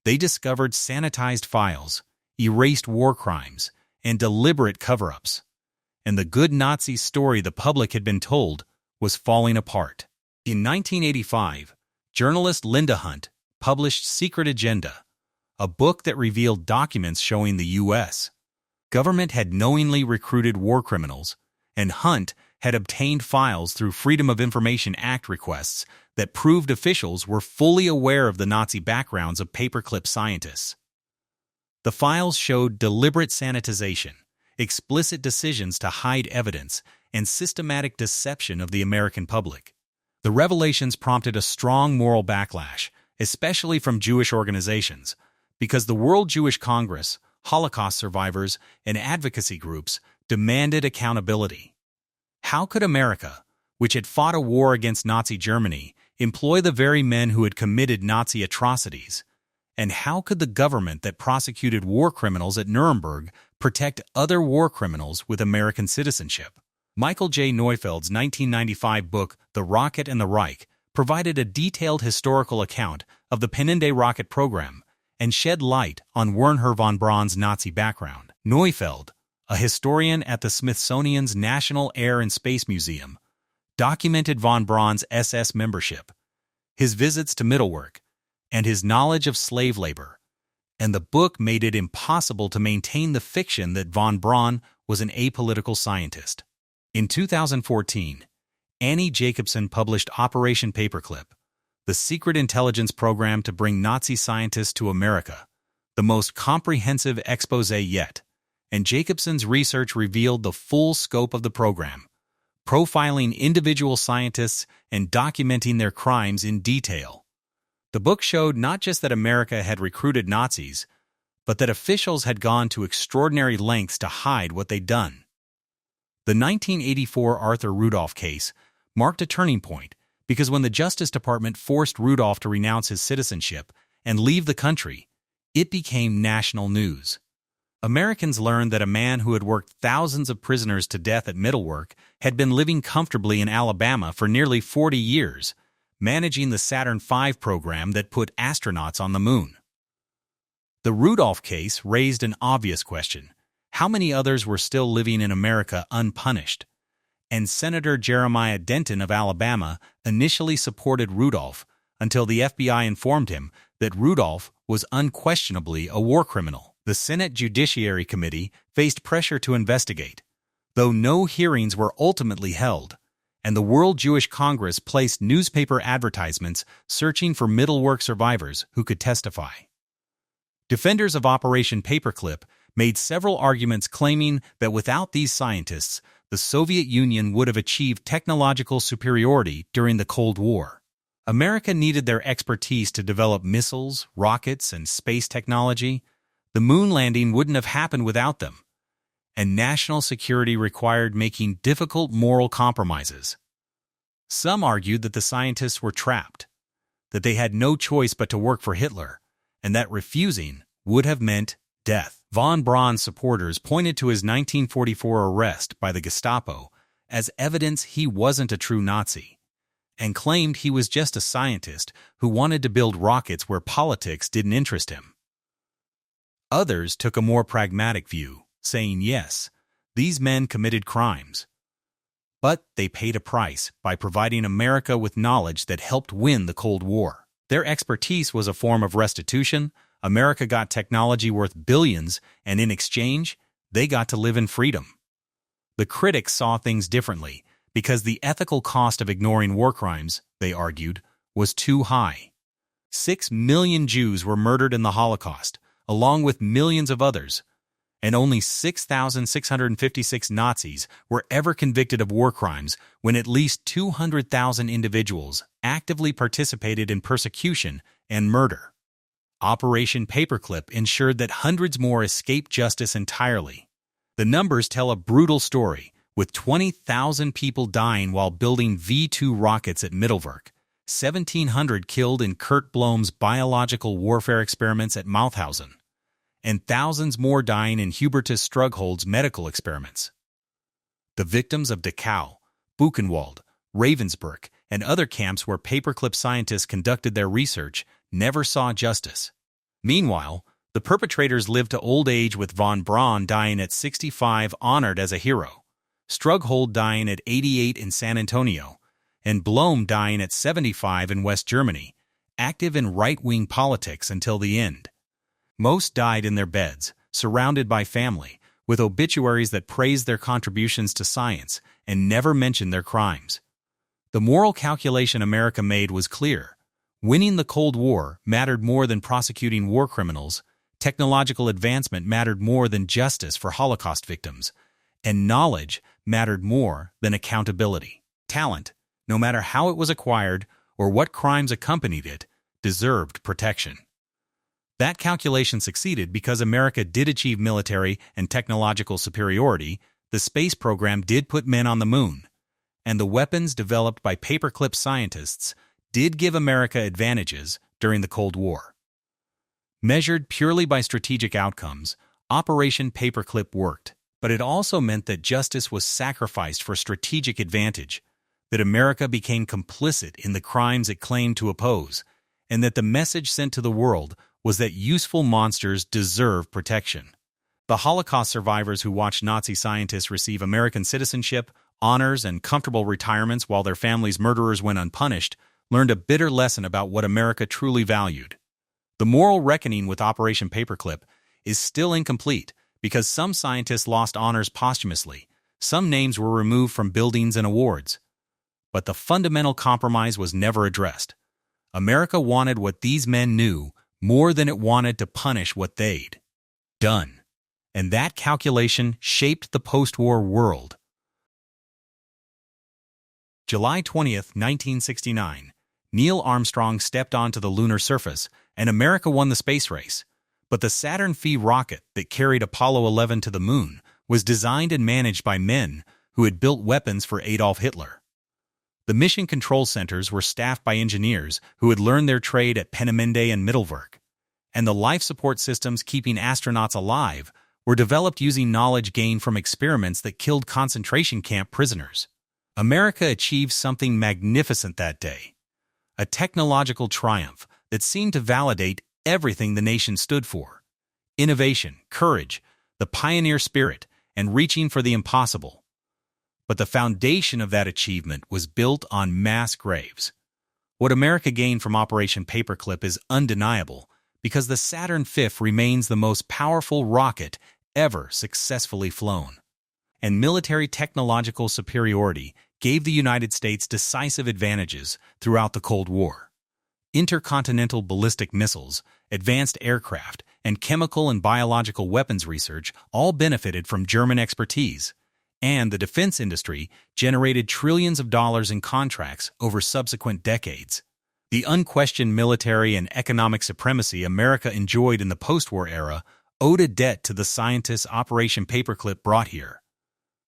They discovered sanitized files, erased war crimes, and deliberate cover-ups. And the good Nazi story the public had been told was falling apart. In 1985, journalist Linda Hunt published Secret Agenda, a book that revealed documents showing the U.S. government had knowingly recruited war criminals, and Hunt had obtained files through Freedom of Information Act requests that proved officials were fully aware of the Nazi backgrounds of paperclip scientists. The files showed deliberate sanitization, explicit decisions to hide evidence, and systematic deception of the American public. The revelations prompted a strong moral backlash, especially from Jewish organizations, because the World Jewish Congress, Holocaust survivors, and advocacy groups demanded accountability. How could America, which had fought a war against Nazi Germany, employ the very men who had committed Nazi atrocities? And how could the government that prosecuted war criminals at Nuremberg protect other war criminals with American citizenship? Michael J. Neufeld's 1995 book, The Rocket and the Reich, provided a detailed historical account of the Pennende rocket program and shed light on Wernher von Braun's Nazi background. Neufeld, a historian at the Smithsonian's National Air and Space Museum, documented von Braun's SS membership, his visits to Mittelwerk, and his knowledge of slave labor, and the book made it impossible to maintain the fiction that von Braun was an apolitical scientist. In 2014, Annie Jacobsen published Operation Paperclip, the secret intelligence program to bring Nazi scientists to America, the most comprehensive expose yet, and Jacobsen's research revealed the full scope of the program, profiling individual scientists and documenting their crimes in detail. The book showed not just that America had recruited Nazis, but that officials had gone to extraordinary lengths to hide what they'd done. The 1984 Arthur Rudolph case marked a turning point because when the Justice Department forced Rudolph to renounce his citizenship and leave the country, it became national news. Americans learned that a man who had worked thousands of prisoners to death at Mittelwerk had been living comfortably in Alabama for nearly 40 years, managing the Saturn V program that put astronauts on the moon. The Rudolph case raised an obvious question: how many others were still living in America unpunished? And Senator Jeremiah Denton of Alabama initially supported Rudolph until the FBI informed him that Rudolph was unquestionably a war criminal. The Senate Judiciary Committee faced pressure to investigate, though no hearings were ultimately held, and the World Jewish Congress placed newspaper advertisements searching for Mittelwerk survivors who could testify. Defenders of Operation Paperclip made several arguments claiming that without these scientists, the Soviet Union would have achieved technological superiority during the Cold War. America needed their expertise to develop missiles, rockets, and space technology. The moon landing wouldn't have happened without them, and national security required making difficult moral compromises. Some argued that the scientists were trapped, that they had no choice but to work for Hitler, and that refusing would have meant death. Von Braun's supporters pointed to his 1944 arrest by the Gestapo as evidence he wasn't a true Nazi, and claimed he was just a scientist who wanted to build rockets where politics didn't interest him. Others took a more pragmatic view, saying yes, these men committed crimes, but they paid a price by providing America with knowledge that helped win the Cold War. Their expertise was a form of restitution. America got technology worth billions, and in exchange, they got to live in freedom. The critics saw things differently because the ethical cost of ignoring war crimes, they argued, was too high. 6 million Jews were murdered in the Holocaust, along with millions of others, and only 6,656 Nazis were ever convicted of war crimes when at least 200,000 individuals actively participated in persecution and murder. Operation Paperclip ensured that hundreds more escaped justice entirely. The numbers tell a brutal story, with 20,000 people dying while building V-2 rockets at Mittelwerk, 1,700 killed in Kurt Bloem's biological warfare experiments at Mauthausen, and thousands more dying in Hubertus Strughold's medical experiments. The victims of Dachau, Buchenwald, Ravensbrück, and other camps where paperclip scientists conducted their research never saw justice. Meanwhile, the perpetrators lived to old age, with von Braun dying at 65 honored as a hero, Strughold dying at 88 in San Antonio, and Bloem dying at 75 in West Germany, active in right-wing politics until the end. Most died in their beds, surrounded by family, with obituaries that praised their contributions to science and never mentioned their crimes. The moral calculation America made was clear. Winning the Cold War mattered more than prosecuting war criminals, technological advancement mattered more than justice for Holocaust victims, and knowledge mattered more than accountability. Talent, no matter how it was acquired or what crimes accompanied it, deserved protection. That calculation succeeded because America did achieve military and technological superiority, the space program did put men on the moon, and the weapons developed by paperclip scientists did give America advantages during the Cold War. Measured purely by strategic outcomes, Operation Paperclip worked, but it also meant that justice was sacrificed for strategic advantage, that America became complicit in the crimes it claimed to oppose, and that the message sent to the world was that useful monsters deserve protection. The Holocaust survivors who watched Nazi scientists receive American citizenship, honors, and comfortable retirements while their families' murderers went unpunished learned a bitter lesson about what America truly valued. The moral reckoning with Operation Paperclip is still incomplete because some scientists lost honors posthumously, some names were removed from buildings and awards. But the fundamental compromise was never addressed. America wanted what these men knew more than it wanted to punish what they'd done. And that calculation shaped the post-war world. July 20th, 1969. Neil Armstrong stepped onto the lunar surface, and America won the space race. But the Saturn V rocket that carried Apollo 11 to the moon was designed and managed by men who had built weapons for Adolf Hitler. The mission control centers were staffed by engineers who had learned their trade at Peenemünde and Middelburg, and the life support systems keeping astronauts alive were developed using knowledge gained from experiments that killed concentration camp prisoners. America achieved something magnificent that day, a technological triumph that seemed to validate everything the nation stood for: innovation, courage, the pioneer spirit, and reaching for the impossible. But the foundation of that achievement was built on mass graves. What America gained from Operation Paperclip is undeniable because the Saturn V remains the most powerful rocket ever successfully flown. And military technological superiority gave the United States decisive advantages throughout the Cold War. Intercontinental ballistic missiles, advanced aircraft, and chemical and biological weapons research all benefited from German expertise, and the defense industry generated trillions of dollars in contracts over subsequent decades. The unquestioned military and economic supremacy America enjoyed in the post-war era owed a debt to the scientists Operation Paperclip brought here.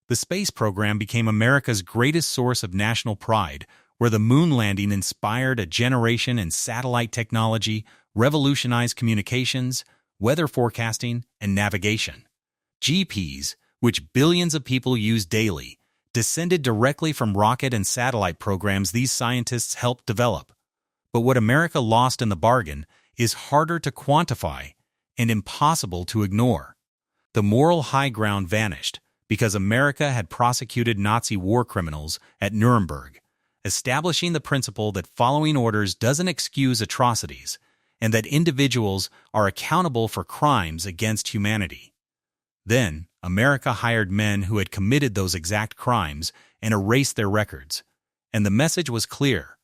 The space program became America's greatest source of national pride, where the moon landing inspired a generation in satellite technology, revolutionized communications, weather forecasting, and navigation. GPS, which billions of people use daily, descended directly from rocket and satellite programs these scientists helped develop. But what America lost in the bargain is harder to quantify and impossible to ignore. The moral high ground vanished because America had prosecuted Nazi war criminals at Nuremberg, establishing the principle that following orders doesn't excuse atrocities and that individuals are accountable for crimes against humanity. Then, America hired men who had committed those exact crimes and erased their records. And the message was clear.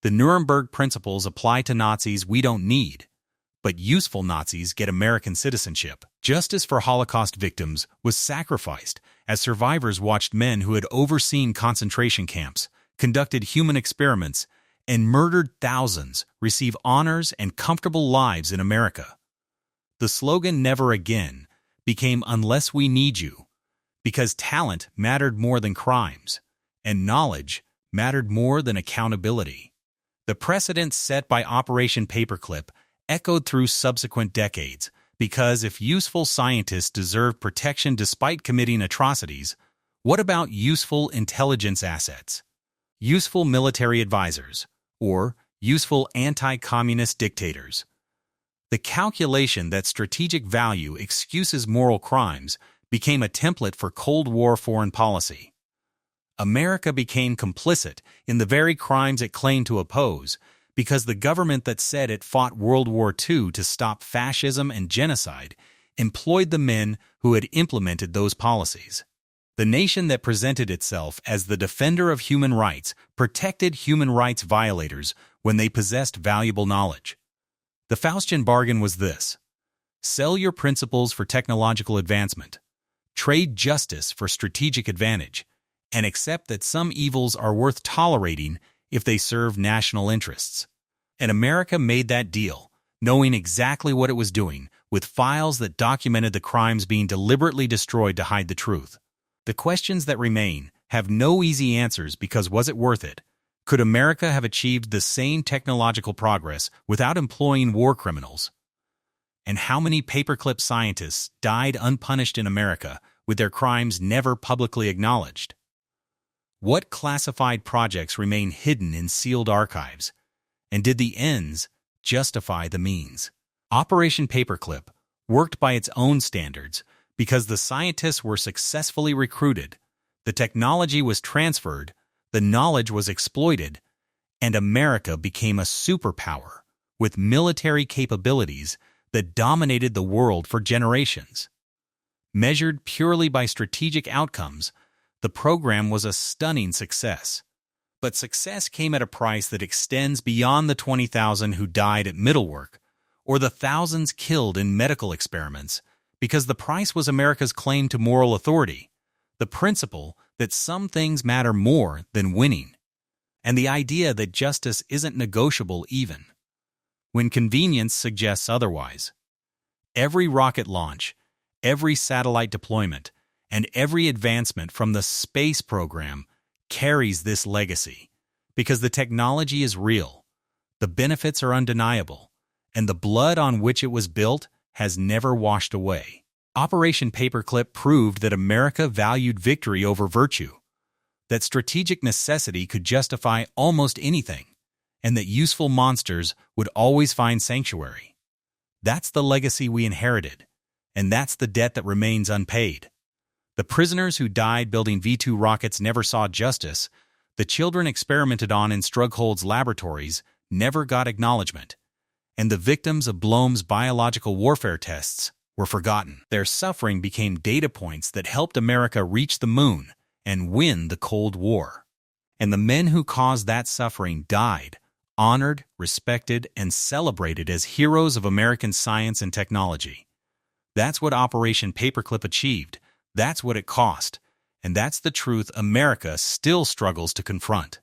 The Nuremberg principles apply to Nazis we don't need, but useful Nazis get American citizenship. Justice for Holocaust victims was sacrificed as survivors watched men who had overseen concentration camps, conducted human experiments, and murdered thousands receive honors and comfortable lives in America. The slogan "Never Again" became "Unless we need you," because talent mattered more than crimes, and knowledge mattered more than accountability. The precedent set by Operation Paperclip echoed through subsequent decades, because if useful scientists deserve protection despite committing atrocities, what about useful intelligence assets? Useful military advisors, or useful anti-communist dictators? The calculation that strategic value excuses moral crimes became a template for Cold War foreign policy. America became complicit in the very crimes it claimed to oppose because the government that said it fought World War II to stop fascism and genocide employed the men who had implemented those policies. The nation that presented itself as the defender of human rights protected human rights violators when they possessed valuable knowledge. The Faustian bargain was this: sell your principles for technological advancement, trade justice for strategic advantage, and accept that some evils are worth tolerating if they serve national interests. And America made that deal, knowing exactly what it was doing, with files that documented the crimes being deliberately destroyed to hide the truth. The questions that remain have no easy answers because was it worth it? Could America have achieved the same technological progress without employing war criminals? And how many paperclip scientists died unpunished in America with their crimes never publicly acknowledged? What classified projects remain hidden in sealed archives? And did the ends justify the means? Operation Paperclip worked by its own standards because the scientists were successfully recruited, the technology was transferred, the knowledge was exploited, and America became a superpower with military capabilities that dominated the world for generations. Measured purely by strategic outcomes, the program was a stunning success. But success came at a price that extends beyond the 20,000 who died at Middlework or the thousands killed in medical experiments, because the price was America's claim to moral authority, the principle that some things matter more than winning, and the idea that justice isn't negotiable even when convenience suggests otherwise. Every rocket launch, every satellite deployment, and every advancement from the space program carries this legacy, because the technology is real, the benefits are undeniable, and the blood on which it was built has never washed away. Operation Paperclip proved that America valued victory over virtue, that strategic necessity could justify almost anything, and that useful monsters would always find sanctuary. That's the legacy we inherited, and that's the debt that remains unpaid. The prisoners who died building V-2 rockets never saw justice. The children experimented on in Strughold's laboratories never got acknowledgement. And the victims of Bloem's biological warfare tests were forgotten. Their suffering became data points that helped America reach the moon and win the Cold War. And the men who caused that suffering died, honored, respected, and celebrated as heroes of American science and technology. That's what Operation Paperclip achieved. That's what it cost, and that's the truth America still struggles to confront.